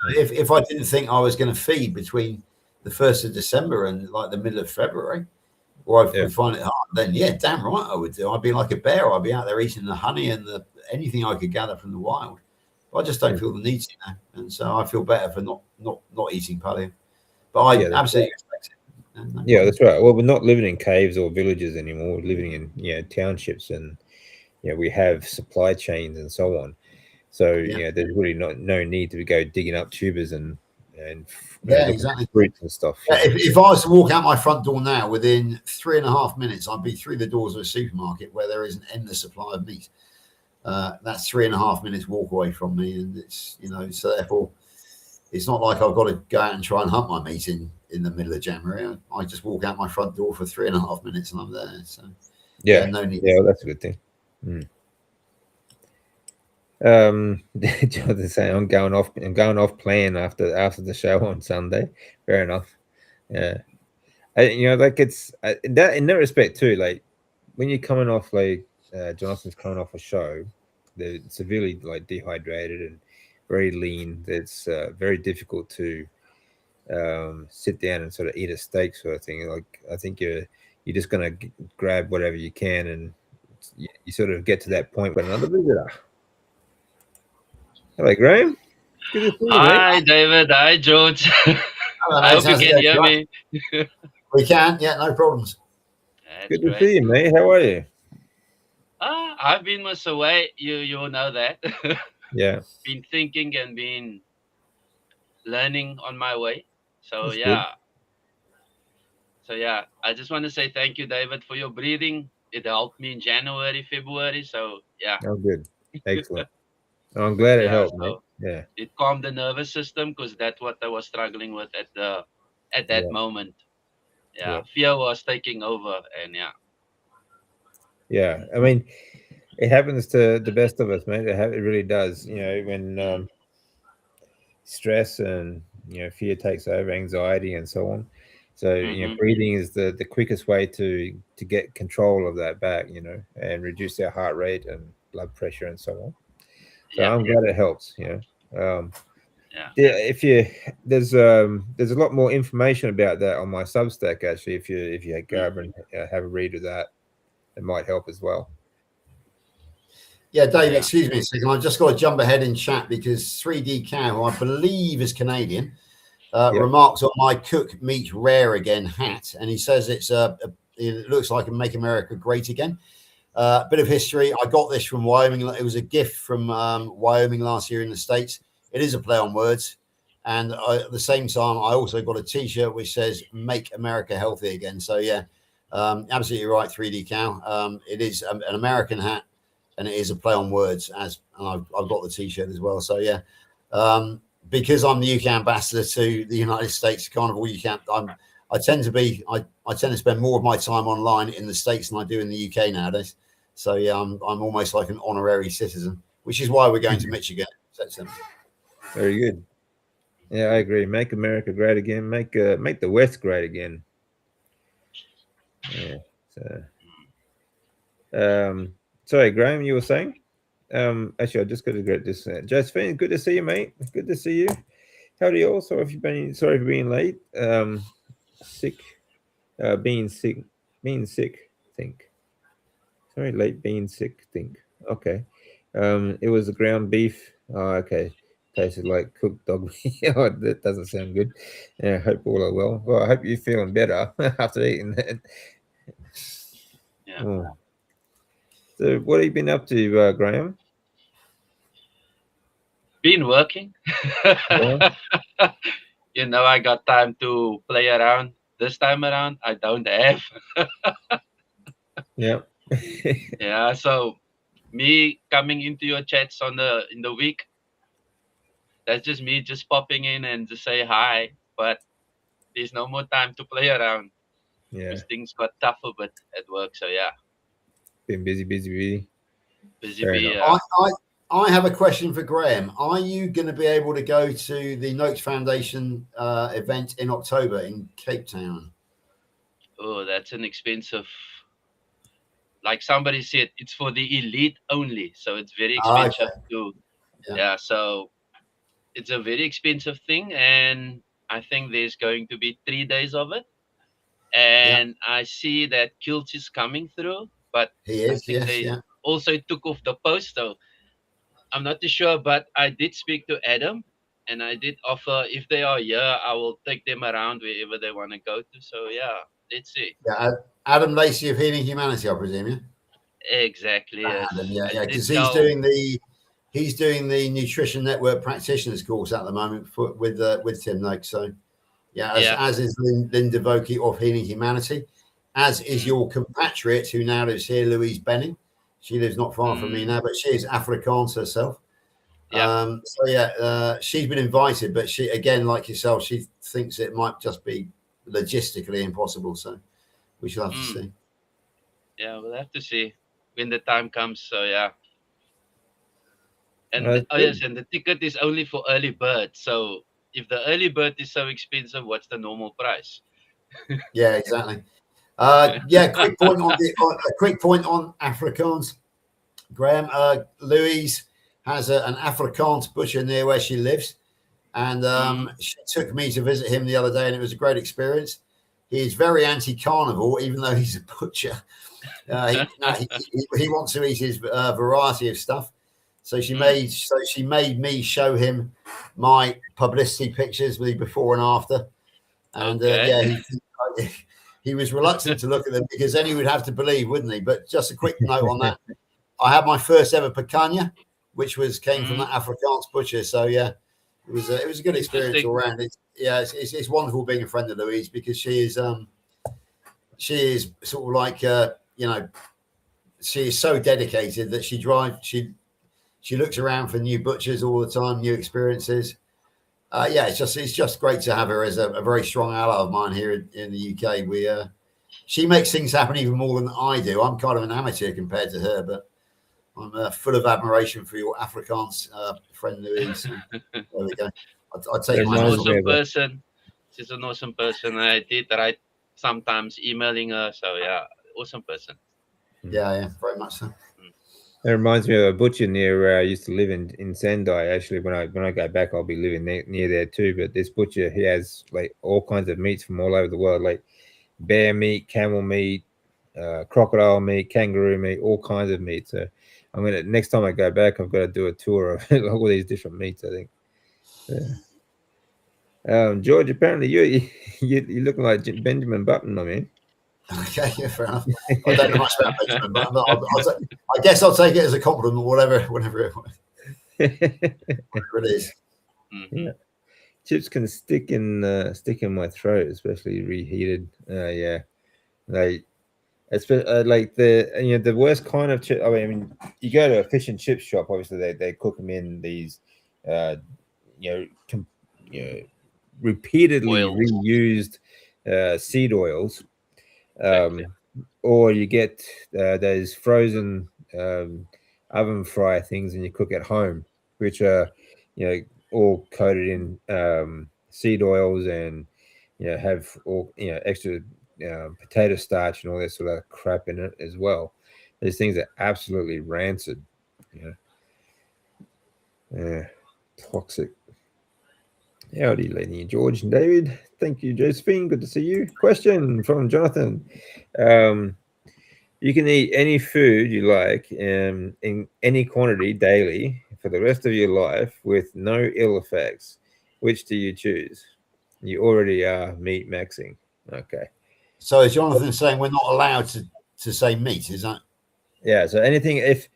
If I didn't think I was going to feed between the 1st of December and like the middle of February, or I would find it hard, then damn right I would do. I'd be like a bear. I'd be out there eating the honey and anything I could gather from the wild. I just don't feel the need to now, and so I feel better for not eating paleo. But I absolutely respect it. That's right. Well, we're not living in caves or villages anymore. We're living in townships, and we have supply chains and so on. So there's really no need to go digging up tubers and exactly fruits and stuff. If I was to walk out my front door now, within 3.5 minutes, I'd be through the doors of a supermarket where there is an endless supply of meat. That's 3.5 minutes walk away from me, and it's so therefore it's not like I've got to go out and try and hunt my meat in the middle of January. I just walk out my front door for 3.5 minutes and I'm there. So no need. That's a good thing. Jonathan saying I'm going off playing after the show on Sunday. Fair enough. It's in that respect too. Like when you're coming off, like Jonathan's coming off a show, they're severely like dehydrated and very lean. It's very difficult to sit down and sort of eat a steak sort of thing. Like I think you're just gonna grab whatever you can, and you sort of get to that point when another visitor. Hello, Graham. Good to see you, Hi, mate. David. Hi, George. Hello, I hope you can hear me. We can. Yeah, no problems. That's good to see you, mate. How are you? I've been much away. You know that. Yeah. Been thinking and been learning on my way. So That's yeah. Good. So yeah, I just want to say thank you, David, for your breathing. It helped me in January, February. So yeah. Oh, good. Excellent. I'm glad it helped, mate. Yeah. It calmed the nervous system because that's what I was struggling with at that moment. Yeah. Fear was taking over, and Yeah. I mean, it happens to the best of us, mate. It really does. When stress and fear takes over, anxiety and so on. So breathing is the quickest way to get control of that back, and reduce our heart rate and blood pressure and so on. So I'm glad it helps. If there's a lot more information about that on my Substack actually. If you go over and have a read of that, it might help as well. Yeah, Dave, excuse me a second. I've just got to jump ahead in chat because 3D Cow, who I believe is Canadian, remarks on my Cook Meat Rare Again hat, and he says it looks like a Make America Great Again. Bit of history. I got this from Wyoming. It was a gift from Wyoming last year in the States. It is a play on words. And at the same time, I also got a T-shirt which says "Make America Healthy Again." So yeah, Absolutely right, 3D cow. It is an American hat, and it is a play on words. And I've got the T-shirt as well. So yeah, because I'm the UK ambassador to the United States Carnival UK, I tend to spend more of my time online in the States than I do in the UK nowadays. So yeah, I'm almost like an honorary citizen, which is why we're going to Michigan. Very good. Yeah, I agree. Make America great again. Make the West great again. Yeah. So, sorry, Graham, you were saying? Actually, I just got to get this. Josephine, good to see you, mate. Good to see you. How are you all? Sorry for being late. Sick. Being sick. Think. Sorry, late. Being sick. Think. Okay. It was the ground beef. Oh, okay. Tasted like cooked dog meat. Oh, that doesn't sound good. Yeah, hope all are well. Well, I hope you're feeling better after eating that. Yeah. Oh. So, what have you been up to, Graham? Been working. Yeah. I got time to play around. This time around, I don't have. Yeah. Yeah. So me coming into your chats in the week, that's just me just popping in and just say hi. But there's no more time to play around Yeah. because things got tough a bit at work. So yeah, Been busy. busy. Fair Bee. enough. I have a question for Graham. Are you going to be able to go to the Noakes Foundation event in October in Cape Town? Oh, that's an expensive. Like somebody said, it's for the elite only, so it's very expensive to. Yeah, so it's a very expensive thing, and I think there's going to be 3 days of it. And I see that Kilts is coming through, but He is, I think yes, they yeah. also took off the post, so I'm not too sure. But I did speak to Adam, and I did offer if they are here, I will take them around wherever they want to go to. So yeah, let's see. Yeah, Adam Lacey of Healing Humanity, I presume, yeah. Exactly. Yes. Adam, yeah, because Did he's doing the Nutrition Network practitioners course at the moment with Tim Noakes. So yeah, as is Linda Vokey of Healing Humanity, as is your compatriot who now lives here, Louise Benning. She lives not far from me now, but she is Afrikaans herself. Yeah. So yeah, she's been invited, but she, again, like yourself, she thinks it might just be logistically impossible. So we shall have to see. Yeah, we'll have to see when the time comes. So yeah. And and the ticket is only for early bird. So if the early bird is so expensive, what's the normal price? Yeah, exactly. Quick point on Afrikaans, Graham. Louise has an Afrikaans butcher near where she lives, and she took me to visit him the other day, and it was a great experience. He is very anti-carnivore, even though he's a butcher. He wants to eat his variety of stuff. So she made me show him my publicity pictures with the before and after, and he was reluctant to look at them because then he would have to believe, wouldn't he? But just a quick note on that: I had my first ever picanha, which came from that Afrikaans butcher. So yeah, it was a good experience all around. It's wonderful being a friend of Louise because she is sort of like she is so dedicated that she looks around for new butchers all the time, new experiences. It's just great to have her as a very strong ally of mine here in the UK. She makes things happen even more than I do. I'm kind of an amateur compared to her, but I'm full of admiration for your Afrikaans friend Louise. So there we go. I'd take She's an awesome person. She's an awesome person. I did write sometimes emailing her. So yeah, awesome person. Yeah, very much so. It reminds me of a butcher near where I used to live in Sendai. Actually, when I go back, I'll be living near there too. But this butcher, he has like all kinds of meats from all over the world, like bear meat, camel meat, crocodile meat, kangaroo meat, all kinds of meat. So I'm gonna next time I go back, I've got to do a tour of all these different meats. I think. George, apparently you're looking like Benjamin Button, I mean. Okay, yeah, fair enough. I don't know much about Benjamin, but I guess I'll take it as a compliment, whatever it is. Yeah. Chips can stick in my throat, especially reheated. Yeah, It's like the worst kind of chip. I mean, you go to a fish and chip shop. Obviously, they cook them in these, uh, you know, repeatedly Oils. reused seed oils, Exactly. or you get those frozen oven fry things, and you cook at home, which are all coated in seed oils, and have all extra potato starch and all that sort of crap in it as well. These things are absolutely rancid. Yeah, toxic. Howdy, Lenny, George, and David. Thank you, Josephine. Good to see you. Question from Jonathan. You can eat any food you like in any quantity daily for the rest of your life with no ill effects. Which do you choose? You already are meat maxing. Okay. So is Jonathan saying we're not allowed to say meat? Is that? Yeah. So anything, if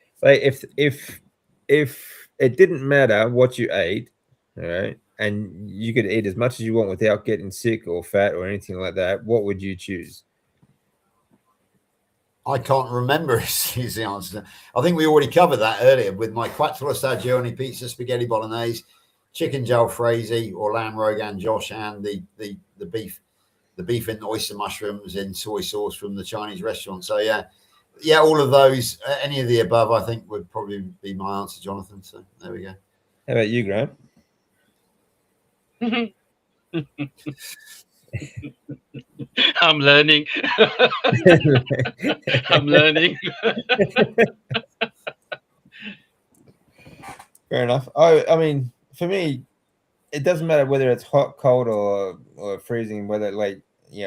it didn't matter what you ate, all right, and you could eat as much as you want without getting sick or fat or anything like that, what would you choose? I can't remember is the answer. I think we already covered that earlier with my quattro stagione pizza, spaghetti bolognese, chicken jalfrezi or lamb rogan josh, and the beef and oyster mushrooms in soy sauce from the Chinese restaurant. So yeah, all of those, any of the above, I think would probably be my answer, Jonathan. So there we go. How about you, Graham? I'm learning. I'm learning. Fair enough. I mean, for me, it doesn't matter whether it's hot, cold, or freezing. Whether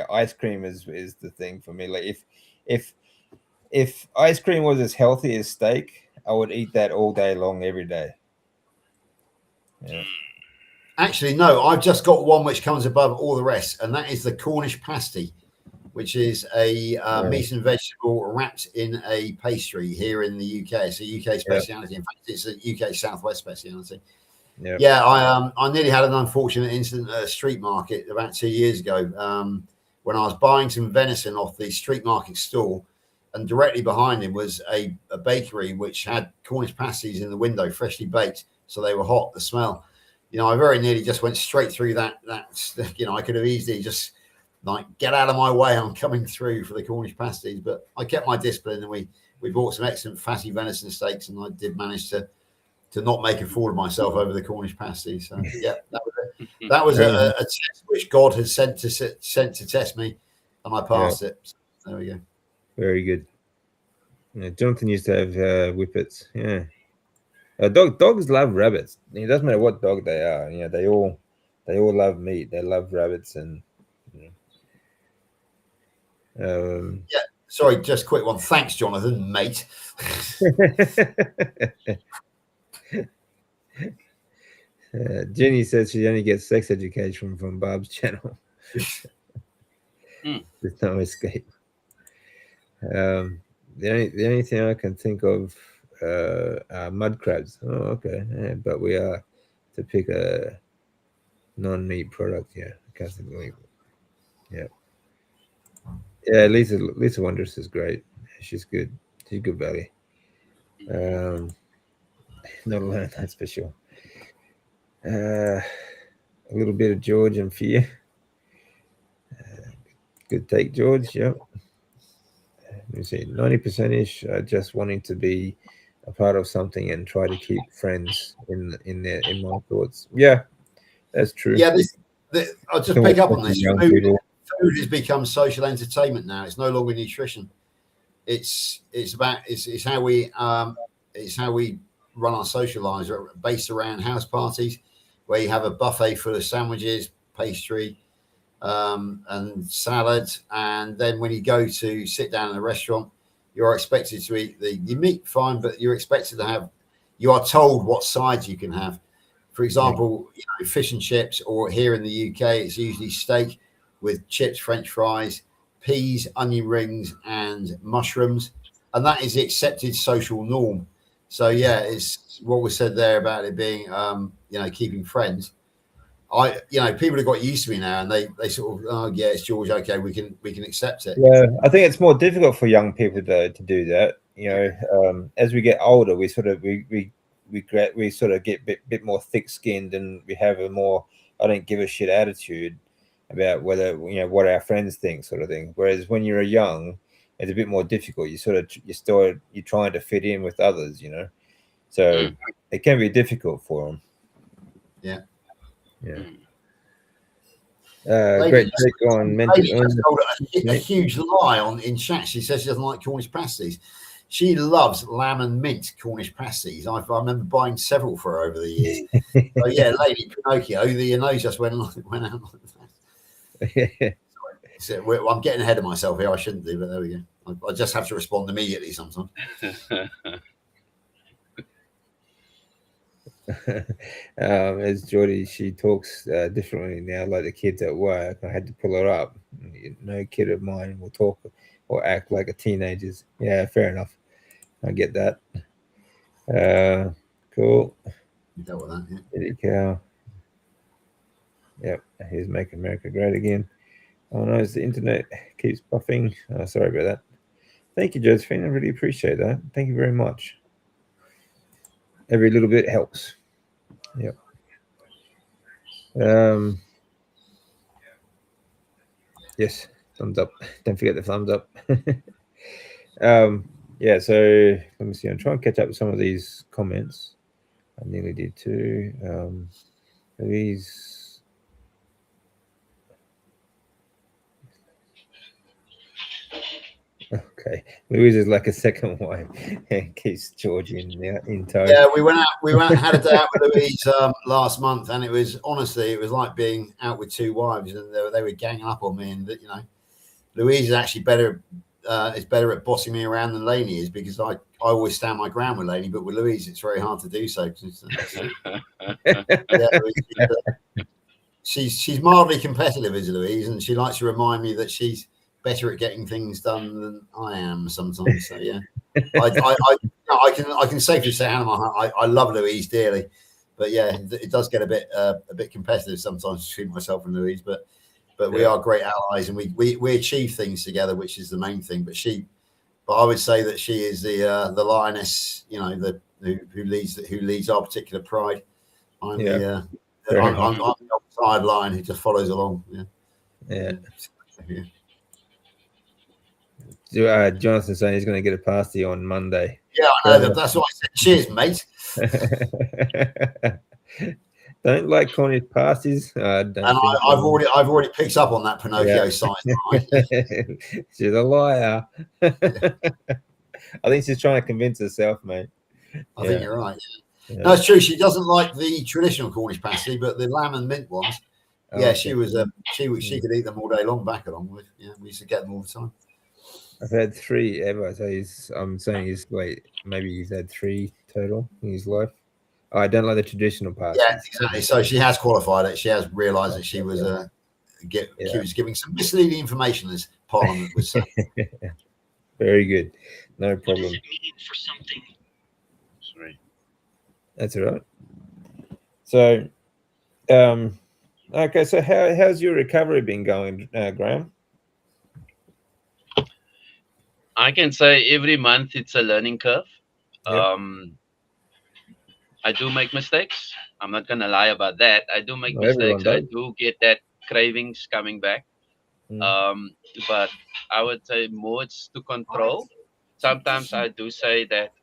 ice cream is the thing for me. Like if ice cream was as healthy as steak, I would eat that all day long, every day. Yeah. Actually, no, I've just got one which comes above all the rest, and that is the Cornish pasty, which is a meat and vegetable wrapped in a pastry here in the UK. It's a UK speciality. In fact, it's a UK Southwest speciality. Yeah, I nearly had an unfortunate incident at a street market about 2 years ago when I was buying some venison off the street market stall, and directly behind him was a bakery which had Cornish pasties in the window, freshly baked, so they were hot. The smell, I very nearly just went straight through that. I could have easily just get out of my way, I'm coming through for the Cornish pasties, but I kept my discipline, and we bought some excellent fatty venison steaks, and I did manage to not make a fool of myself over the Cornish pasties. So yeah, that was a test which God had sent to test me, and I passed it. So there we go. Very good. Yeah, Jonathan used to have whippets. Yeah, dogs love rabbits. It doesn't matter what dog they are. They all love meat. They love rabbits, and yeah. Sorry, just a quick one. Thanks, Jonathan, mate. Jenny says she only gets sex education from Bob's channel. There's no escape. The only thing I can think of are mud crabs. Oh, okay. Yeah, but we are to pick a non-meat product. Yeah, I can't think of it. Yeah. Yeah, Lisa Wondrous is great. She's good. She's good value. Not alone, that's for sure. A little bit of George and fear. Good take, George. Yep. Let me see. 90%ish just wanting to be a part of something and try to keep friends in my thoughts. Yeah, that's true. Yeah, I'll just pick up on this. Food has become social entertainment now. It's no longer nutrition. It's how we run our social lives, based around house parties, where you have a buffet full of sandwiches, pastry, and salad, and then when you go to sit down in a restaurant, you're expected to eat the meat, fine, but you are told what sides you can have. For example, fish and chips, or here in the UK, it's usually steak with chips, French fries, peas, onion rings, and mushrooms, and that is the accepted social norm. So yeah, it's what was said there about it being keeping friends. people have got used to me now, and they sort of, oh yeah, it's George. Okay, we can accept it. Yeah, I think it's more difficult for young people though to do that. As we get older, we sort of we sort of get bit more thick skinned, and we have a more I don't give a shit attitude about whether what our friends think, sort of thing. Whereas when you're young, it's a bit more difficult. You're trying to fit in with others, so it can be difficult for them. Yeah. Great take on mental illness. Told a huge lie in chat. She says she doesn't like Cornish pasties. She loves lamb and mint Cornish pasties. I remember buying several for her over the years. So yeah, Lady Pinocchio, the nose just went out like that. So I'm getting ahead of myself here. I shouldn't do, but there we go. I just have to respond immediately sometimes. As Geordie, she talks differently now, like the kids at work. I had to pull her up. No kid of mine will talk or act like a teenager's. Yeah, fair enough. I get that. Cool. You dealt with that, yeah. Eddie Cow. Yep, here's Make America Great Again. Oh no, the internet keeps buffing. Oh, sorry about that. Thank you, Josephine. I really appreciate that. Thank you very much. Every little bit helps. Yep. Yes, thumbs up. Don't forget the thumbs up. Yeah, so let me see. I'm trying to catch up with some of these comments. I nearly did too. These. Okay, Louise is like a second wife and keeps George in tow. Yeah, we went out, had a day out with Louise last month, and it was like being out with two wives, and they were ganging up on me. And Louise is actually better at bossing me around than Lainey is, because I always stand my ground with Lainey, but with Louise it's very hard to do so. She's mildly competitive, is Louise, and she likes to remind me that she's better at getting things done than I am sometimes. So yeah, I can safely say, Hannah, I love Louise dearly, but yeah, it does get a bit competitive sometimes between myself and Louise. But we are great allies, and we achieve things together, which is the main thing. But I would say that she is the lioness, who leads our particular pride. I'm the outside lion who just follows along. Yeah. Jonathan saying he's going to get a pasty on Monday. Yeah, I know. That's what I said. Cheers, mate. Don't like Cornish pasties. I've already picked up on that Pinocchio sign. She's a liar. I think she's trying to convince herself, mate. I think you're right. Yeah. No, it's true. She doesn't like the traditional Cornish pasty, but the lamb and mint ones. Yeah, she could eat them all day long. Back along with, we used to get them all the time. I've had 3 ever, so I'm saying maybe he's had 3 total in his life. I don't like the traditional part. Yeah, exactly. So she has qualified it. She has realised that she was she was giving some misleading information, as Parliament would say. Very good. No problem. For something. Sorry. That's all right. So, okay. So how's your recovery been going, Graham? I can say every month it's a learning curve. Yep. I do make mistakes. I'm not going to lie about that. I do make mistakes. I do get that cravings coming back. But I would say more it's to control. Sometimes I do say that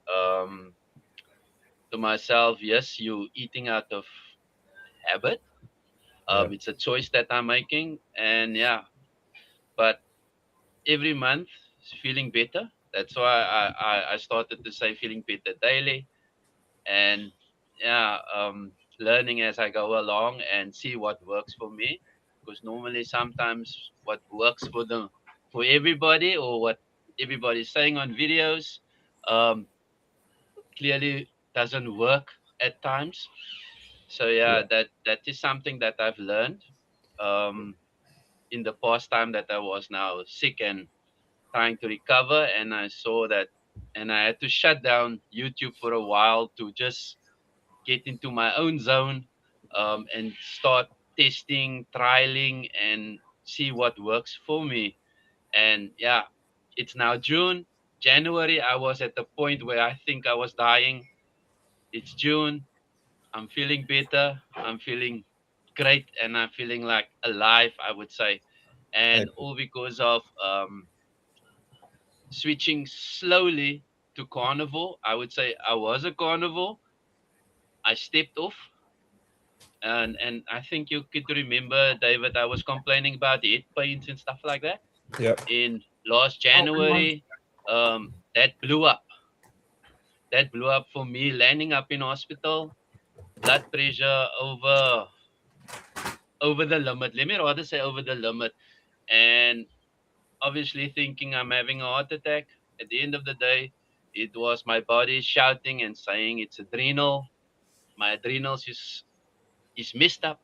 to myself, yes, you eating out of habit. It's a choice that I'm making. And but every month feeling better. That's why I started to say feeling better daily. And learning as I go along and see what works for me, because normally sometimes what works for everybody, or what everybody's saying on videos, clearly doesn't work at times. So that is something that I've learned in the past time that I was now sick and trying to recover, and I saw that, and I had to shut down YouTube for a while to just get into my own zone and start testing, trialing, and see what works for me. And yeah, it's now June. January, I was at the point where I think I was dying. It's June. I'm feeling better. I'm feeling great, and I'm feeling like alive, I would say. And all because of switching slowly to carnivore. I would say I was a carnivore. I stepped off, and I think you could remember, David. I was complaining about head pains and stuff like that Yep. in last Oh, my. January. That blew up. That blew up for me. Landing up in hospital, blood pressure over the limit. Let me rather say over the limit, and obviously thinking I'm having a heart attack. At the end of the day, it was my body shouting and saying it's adrenal. My adrenals is messed up,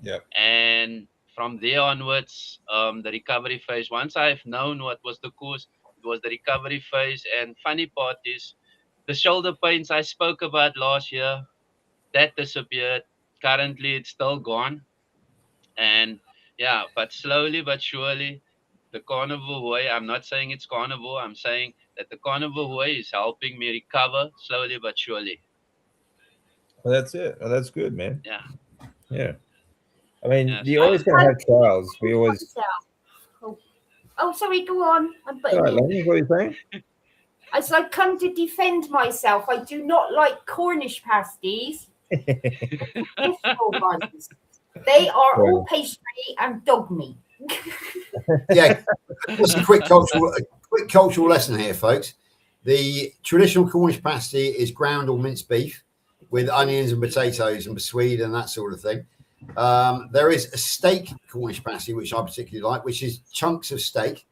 Yep. and from there onwards, the recovery phase. Once I've known what was the cause, it was the recovery phase. And funny part is, the shoulder pains I spoke about last year, that disappeared. Currently, it's still gone. And yeah, but slowly but surely, the carnivore way, I'm not saying it's carnivore, I'm saying that the carnivore way is helping me recover slowly but surely. Well, that's it. Well, that's good, man. Yeah. Yeah. I mean, Yeah. you're So always going to have trials. We always. Oh, oh, sorry, go on. I'm All butting right, in. Lenny, what are you saying? As I come to defend myself, I do not like Cornish pasties. Traditional ones. They are all pastry and dog meat. Yeah, just a quick cultural lesson here, folks. The traditional Cornish pasty is ground or minced beef with onions and potatoes and swede and that sort of thing. There is a steak Cornish pasty, which I particularly like, which is chunks of steak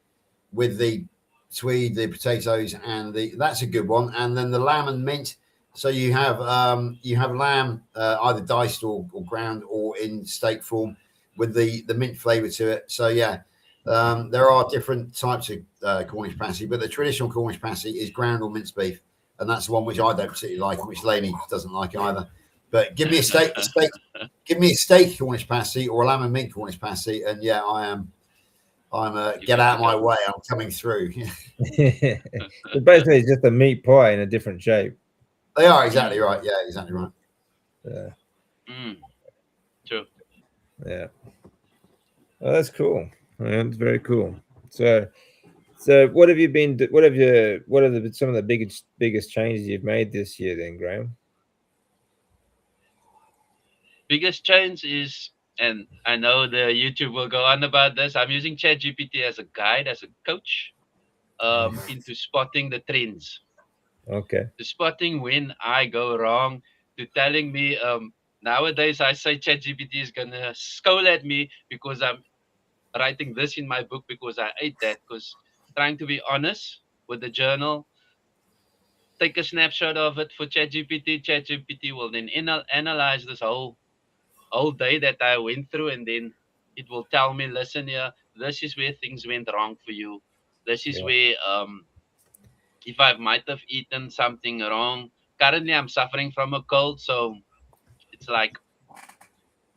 with the swede, the potatoes, and that's a good one. And then the lamb and mint. So you have lamb either diced or ground or in steak form with the mint flavour to it. So yeah, there are different types of Cornish pasty, but the traditional Cornish pasty is ground or minced beef, and that's the one which I don't particularly like, and which Lainey doesn't like either. But give me give me a steak Cornish pasty or a lamb and mint Cornish pasty, and yeah, I'm get out of my way. I'm coming through. So basically, it's just a meat pie in a different shape. They are exactly right. Yeah, exactly right. Yeah. True. Yeah. Oh, that's cool. Yeah, that's very cool. So what have you been? What have you? What are some of the biggest changes you've made this year, then, Graham? Biggest change is, and I know the YouTube will go on about this, I'm using ChatGPT as a guide, as a coach, into spotting the trends. Okay. To spotting when I go wrong, to telling me, nowadays I say ChatGPT is gonna scowl at me because I'm writing this in my book because I ate that. Because trying to be honest with the journal, take a snapshot of it for ChatGPT. ChatGPT will then analyze this whole day that I went through, and then it will tell me, listen here, this is where things went wrong for you. This is Yeah. where if I might have eaten something wrong. Currently, I'm suffering from a cold, so it's like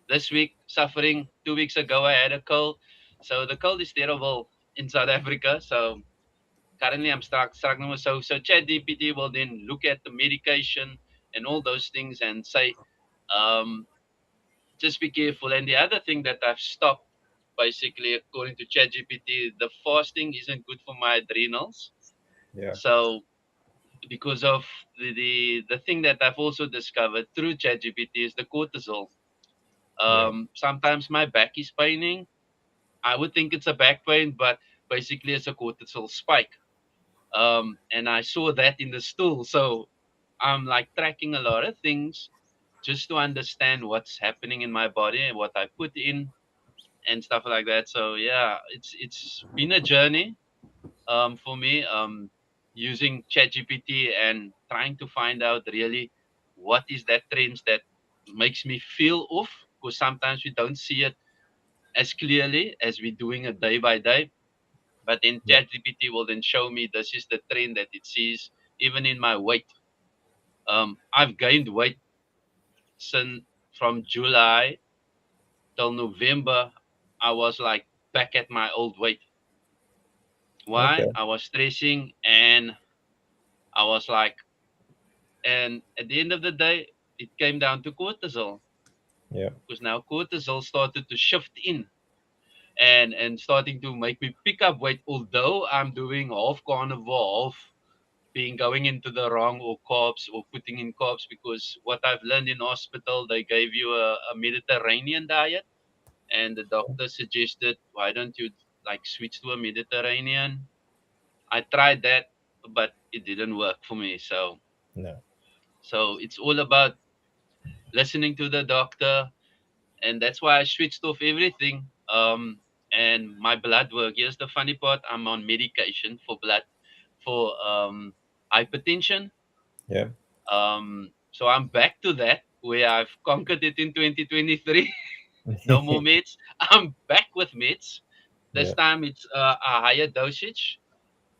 this week suffering. 2 weeks ago, I had a cold, so the cold is terrible in South Africa. So currently, I'm struggling with so ChatGPT will then look at the medication and all those things and say, um, just be careful. And the other thing that I've stopped, basically, according to ChatGPT, the fasting isn't good for my adrenals. Yeah. So because of the thing that I've also discovered through ChatGPT is the cortisol. Yeah. Sometimes my back is paining. I would think it's a back pain, but basically it's a cortisol spike. And I saw that in the stool. So I'm like tracking a lot of things just to understand what's happening in my body and what I put in and stuff like that. So yeah, it's been a journey for me, using ChatGPT and trying to find out really what is that trends that makes me feel off, because sometimes we don't see it as clearly as we're doing it day by day. But then Yeah. ChatGPT will then show me this is the trend that it sees even in my weight. I've gained weight since from July till November, I was like back at my old weight. Why? Okay. I was stressing, and I was like, and at the end of the day, it came down to cortisol, Yeah. because now cortisol started to shift in and starting to make me pick up weight, although I'm doing half carnivore, half being going into the wrong or carbs or putting in carbs, because what I've learned in hospital, they gave you a Mediterranean diet, and the doctor suggested, why don't you like switch to a Mediterranean? I tried that, but it didn't work for me. No. So it's all about listening to the doctor, and that's why I switched off everything. And my blood work. Here's the funny part: I'm on medication for blood, for hypertension. Yeah. So I'm back to that where I've conquered it in 2023. No more meds. I'm back with meds. This Yeah. time it's a higher dosage,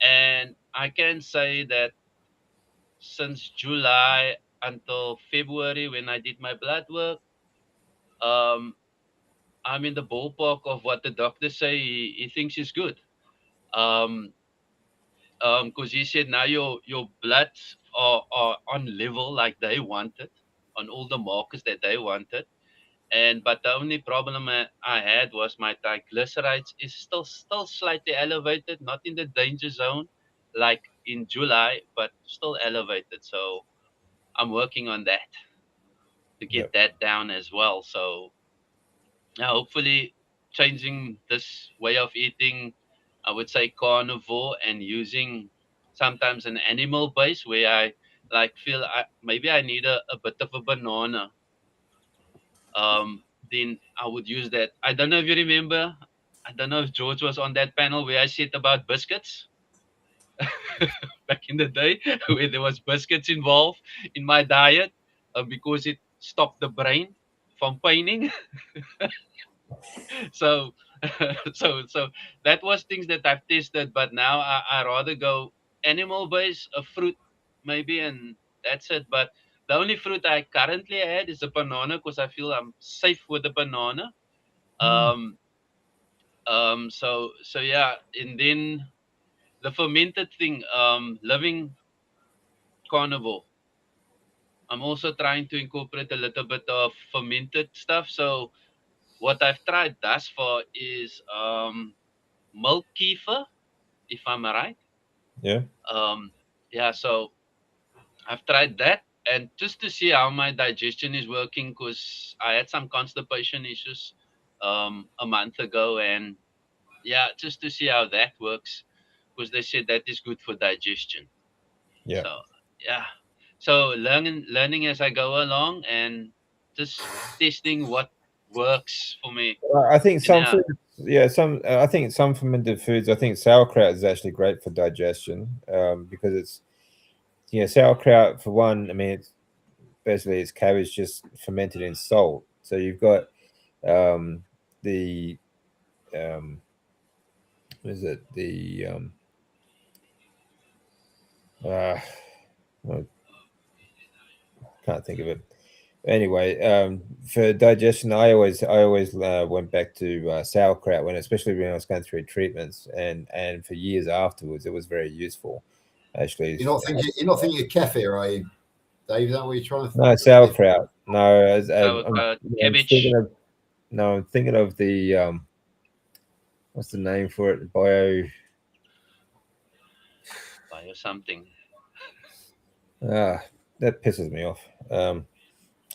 and I can say that since July until February, when I did my blood work, um, I'm in the ballpark of what the doctors say he thinks is good. Um, because he said now your bloods are on level like they wanted, on all the markers that they wanted. And but the only problem I had was my triglycerides is still slightly elevated, not in the danger zone like in July, but still elevated. So I'm working on that to get Yep. that down as well. So yeah, hopefully changing this way of eating, I would say carnivore, and using sometimes an animal base where I like feel maybe I need a bit of a banana. Then I would use that. I don't know if you remember. I don't know if George was on that panel where I said about biscuits back in the day, where there was biscuits involved in my diet, because it stopped the brain from painting. So so that was things that I've tested, but now I rather go animal based, a fruit maybe, and that's it. But the only fruit I currently had is a banana, because I feel I'm safe with the banana. Mm. um so yeah, and then the fermented thing, living carnivore, I'm also trying to incorporate a little bit of fermented stuff. So what I've tried thus far is milk kefir, if I'm right. Yeah. Um, yeah, so I've tried that, and just to see how my digestion is working, because I had some constipation issues a month ago, and yeah, just to see how that works, because they said that is good for digestion. Yeah. So yeah, so learning as I go along, and just testing what works for me. I think And some yeah, foods, yeah, I think some fermented foods. I think sauerkraut is actually great for digestion, because it's, sauerkraut for one. I mean, it's basically it's cabbage just fermented in salt. So you've got the what is it, the uh, I can't think of it. Anyway, for digestion, I always went back to sauerkraut, especially when I was going through treatments, and for years afterwards, it was very useful. Actually, You're not thinking of kefir, are you, Dave? Is that what you're trying to no think? sauerkraut. No, sauerkraut, I'm thinking cabbage, of no, I'm thinking of the what's the name for it? or something. Ah, that pisses me off.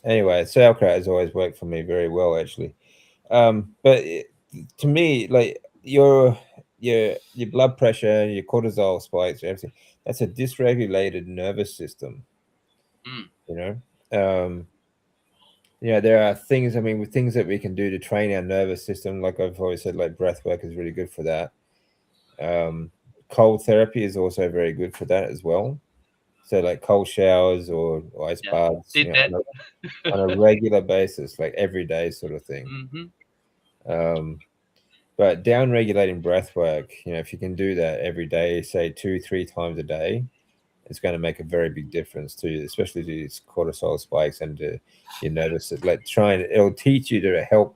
Anyway, sauerkraut has always worked for me very well, actually. But to me, like your blood pressure, your cortisol spikes, everything, that's a dysregulated nervous system. Mm, You know, there are things. I mean, with things that we can do to train our nervous system, like I've always said, like breath work is really good for that. Um, Cold therapy is also very good for that as well. So, like cold showers or ice yeah, baths, did that. on a regular basis, like every day, sort of thing. Hmm. Um, But down regulating breath work, if you can do that every day, say 2, 3 times a day, it's going to make a very big difference to you, especially to these cortisol spikes and to your nervous. Like it'll teach you to help.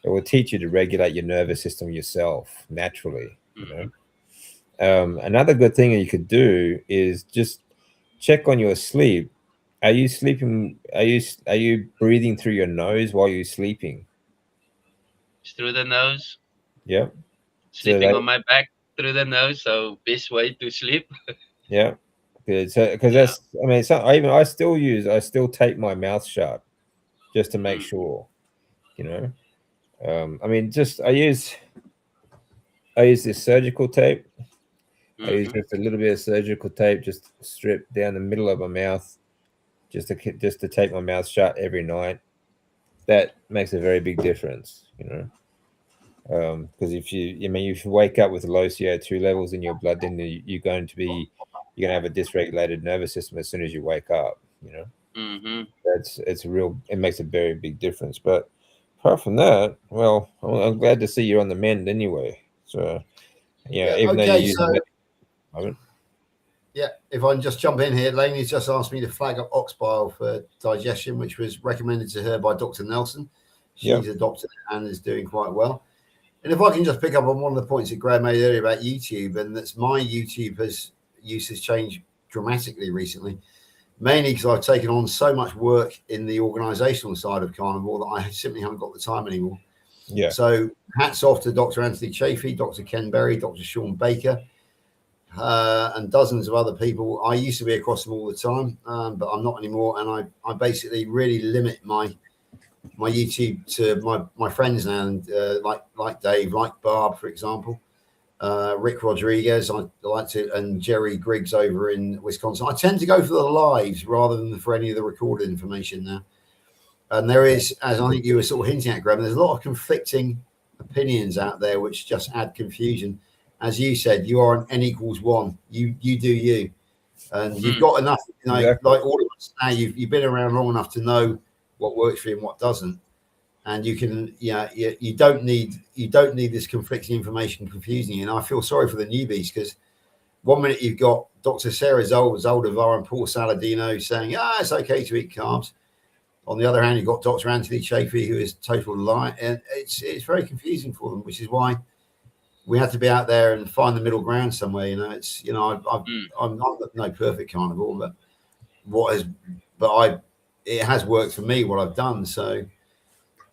it will teach you to regulate your nervous system yourself naturally. You know. Another good thing you could do is just check on your sleep. Are you sleeping? Are you breathing through your nose while you're sleeping? It's through the nose. Yep. So Sleeping on my back through the nose. So best way to sleep. yeah, good. So because Yeah. that's, I mean, I still tape my mouth shut just to make sure. You know, I mean, just I use this surgical tape. I use just a little bit of surgical tape, just strip down the middle of my mouth, just to tape my mouth shut every night. That makes a very big difference, you know. Because if you wake up with low CO2 levels in your blood, then you're going to have a dysregulated nervous system as soon as you wake up. You know, it makes a very big difference. But apart from that, well, I'm glad to see you're on the mend anyway. So even though you're using yeah, if I can just jump in here, Lainey's just asked me to flag up ox bile for digestion, which was recommended to her by Dr. Nelson. She's a doctor and is doing quite well. And if I can just pick up on one of the points that Graham made earlier about YouTube, and that's my YouTube use has changed dramatically recently, mainly because I've taken on so much work in the organisational side of carnivore that I simply haven't got the time anymore. Yeah. So hats off to Dr. Anthony Chafee, Dr. Ken Berry, Dr. Sean Baker, and dozens of other people. I used to be across them all the time, but I'm not anymore. And I basically really limit my YouTube to my friends now, and like Dave, like Barb, for example, Rick Rodriguez, I like to, and Jerry Griggs over in Wisconsin. I tend to go for the lives rather than for any of the recorded information now. And there is, as I think you were sort of hinting at, Graham, there's a lot of conflicting opinions out there which just add confusion. As you said, you are an N equals 1. You do you, and you've got enough. You know, exactly. Like all of us now, you've been around long enough to know what works for you and what doesn't, and you can, you don't need this conflicting information confusing you. And I feel sorry for the newbies, because one minute you've got Dr. Sarah Zaldivar and Paul Saladino saying, it's okay to eat carbs. On the other hand, you've got Dr. Anthony Chafee, who is total lie, and it's very confusing for them, which is why we have to be out there and find the middle ground somewhere. I'm not no perfect carnivore, but it has worked for me what I've done. So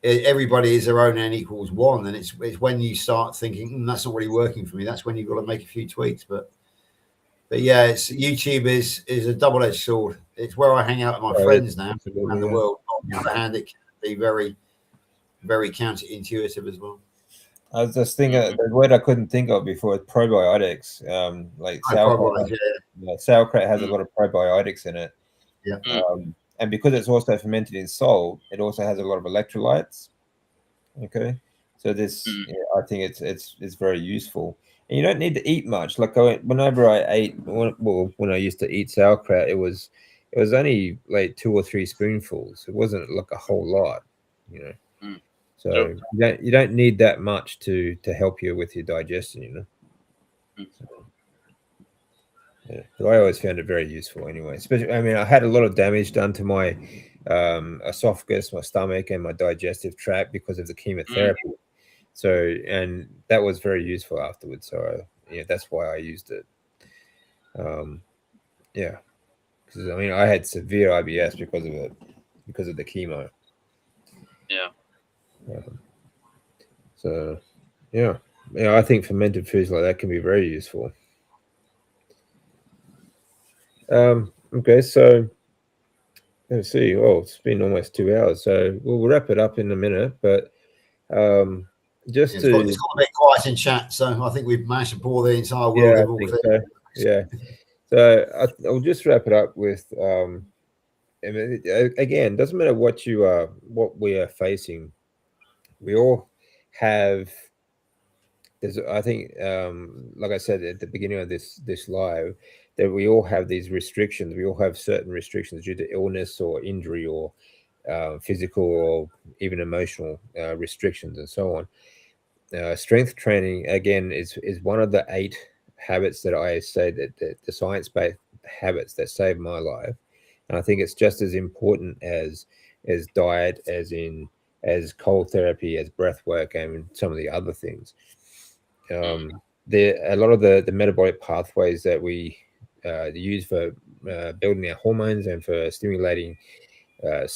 everybody is their own N equals 1, and it's when you start thinking that's not really working for me, that's when you've got to make a few tweaks. But yeah, YouTube is a double-edged sword. It's where I hang out with my friends now around the world. On the other hand, it can be very, very counterintuitive as well. I was just thinking the word I couldn't think of before is probiotics. Like sauerkraut has a lot of probiotics in it. Yeah. And because it's also fermented in salt, it also has a lot of electrolytes. Okay, so this I think it's very useful. And you don't need to eat much. Like whenever I ate, when I used to eat sauerkraut, it was only like 2 or 3 spoonfuls. It wasn't like a whole lot, you know. So you don't need that much to help you with your digestion, you know. So, yeah, but I always found it very useful anyway. Especially, I mean, I had a lot of damage done to my esophagus, my stomach, and my digestive tract because of the chemotherapy. So, and that was very useful afterwards. So, that's why I used it. Yeah, because I mean, I had severe IBS because of it, because of the chemo. Yeah. So, yeah, I think fermented foods like that can be very useful. Okay, so let's see. Oh, it's been almost 2 hours, so we'll wrap it up in a minute. But it's got a bit quiet in chat, so I think we've managed to bore the entire world. Yeah, so I'll just wrap it up with again, doesn't matter what we are facing. We all have. I think, like I said at the beginning of this live, that we all have these restrictions. We all have certain restrictions due to illness or injury or physical or even emotional restrictions and so on. Strength training, again, is one of the 8 habits that I say that the science-based habits that saved my life. And I think it's just as important as diet, as in as cold therapy, as breath work, and some of the other things. A lot of the metabolic pathways that we use for building our hormones and for stimulating our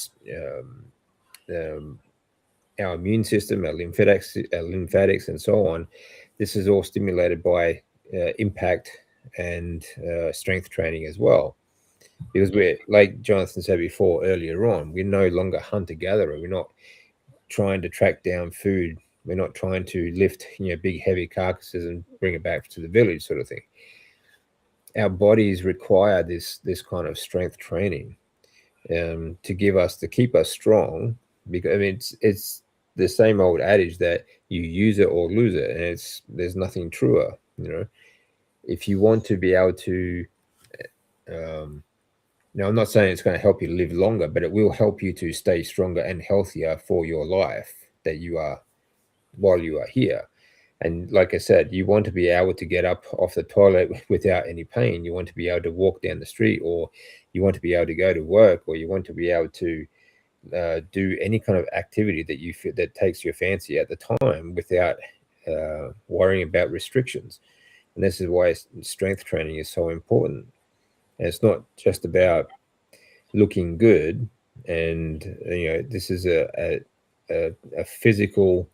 immune system, our lymphatics, and so on. This is all stimulated by impact and strength training as well. Because we're, like Jonathan said before earlier on, we're no longer hunter-gatherer. We're not trying to track down food. We're not trying to lift, big heavy carcasses and bring it back to the village, sort of thing. Our bodies require this kind of strength training to keep us strong. Because I mean, it's the same old adage that you use it or lose it, and there's nothing truer. If you want to be able to, now I'm not saying it's going to help you live longer, but it will help you to stay stronger and healthier for your life that you are while you are here. And like I said, you want to be able to get up off the toilet without any pain. You want to be able to walk down the street, or you want to be able to go to work, or you want to be able to do any kind of activity that takes your fancy at the time without worrying about restrictions. And this is why strength training is so important. And it's not just about looking good. And this is a physical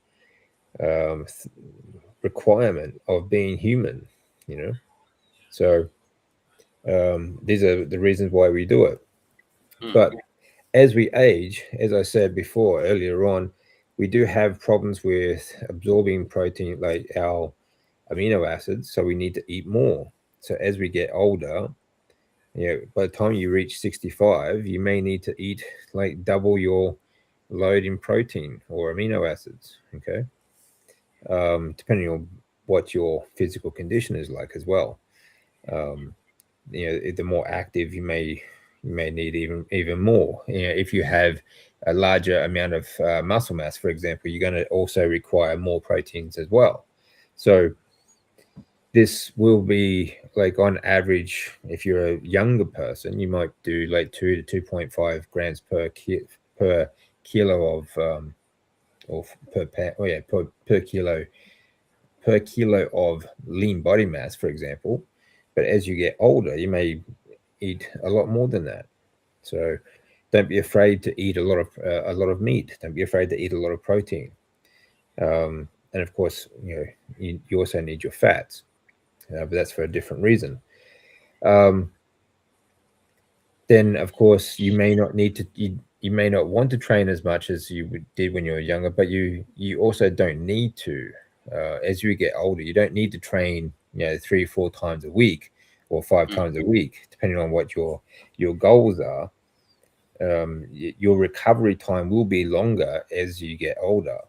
requirement of being human. So these are the reasons why we do it. But as we age, as I said before earlier on, we do have problems with absorbing protein, like our amino acids. So we need to eat more. So as we get older, by the time you reach 65, you may need to eat like double your load in protein or amino acids. Okay, depending on what your physical condition is like as well. The more active you may need even more. If you have a larger amount of muscle mass, for example, you're going to also require more proteins as well. So this will be like, on average, if you're a younger person, you might do like 2 to 2.5 grams per kilo per kilo of lean body mass, for example. But as you get older, you may eat a lot more than that. So don't be afraid to eat a lot of meat. Don't be afraid to eat a lot of protein. And of course, you also need your fats, but that's for a different reason. Then of course you may not need to. You may not want to train as much as you did when you were younger, but you also don't need to. As you get older, you don't need to train 3 or 4 times a week or 5 times a week, depending on what your goals are. Your recovery time will be longer as you get older,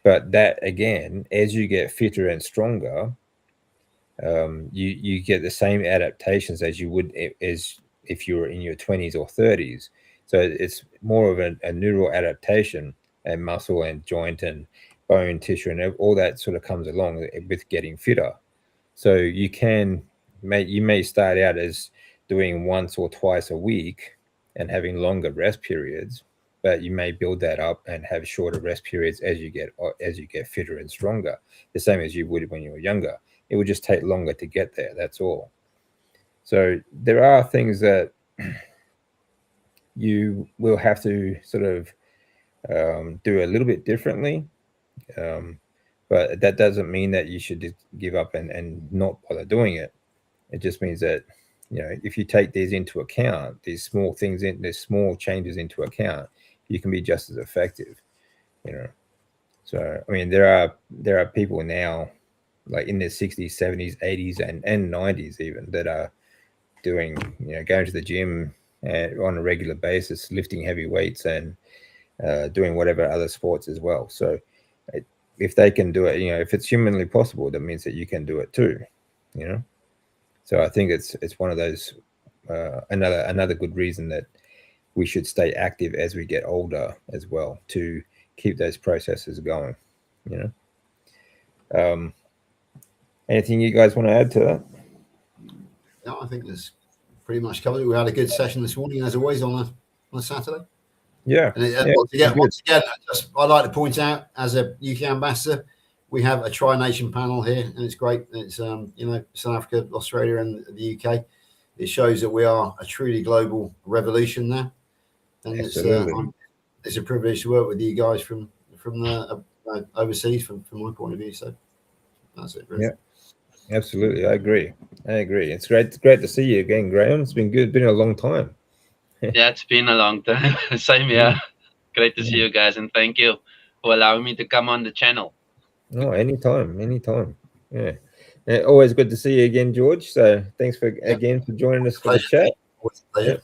but that again, as you get fitter and stronger, you get the same adaptations as you would as if you were in your 20s or 30s. So it's more of a neural adaptation, and muscle and joint and bone tissue and all that sort of comes along with getting fitter. So you may start out as doing once or twice a week and having longer rest periods, but you may build that up and have shorter rest periods as you get fitter and stronger, the same as you would when you were younger. It would just take longer to get there, that's all. So there are things that you will have to sort of do a little bit differently, but that doesn't mean that you should give up and not bother doing it. It just means that if you take these into account, these small changes into account, you can be just as effective. So I mean, there are people now, like in their 60s, 70s, 80s, and 90s even, that are doing going to the gym on a regular basis, lifting heavy weights and doing whatever other sports as well. So if they can do it, if it's humanly possible, that means that you can do it too. So I think it's one of those another good reason that we should stay active as we get older as well, to keep those processes going. Anything you guys want to add to that? No, I think that's pretty much covered. We had a good session this morning, as always, on a Saturday. Yeah. And once again, I'd like to point out, as a UK ambassador, we have a tri-nation panel here, and it's great. It's South Africa, Australia, and the UK. It shows that we are a truly global revolution now, and it's a privilege to work with you guys from the overseas from my point of view. So that's it, really. Yeah, absolutely. I agree. It's great to see you again, Graham. It's been good. It's been a long time. Yeah, it's been a long time. Same here. Great to see you guys, and thank you for allowing me to come on the channel. Oh, anytime. Yeah. Always good to see you again, George. So thanks again for joining us for the chat. Yeah.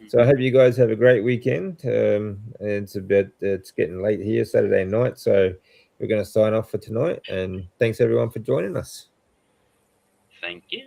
So I hope you guys have a great weekend. It's getting late here, Saturday night. So we're going to sign off for tonight. And thanks everyone for joining us. Thank you.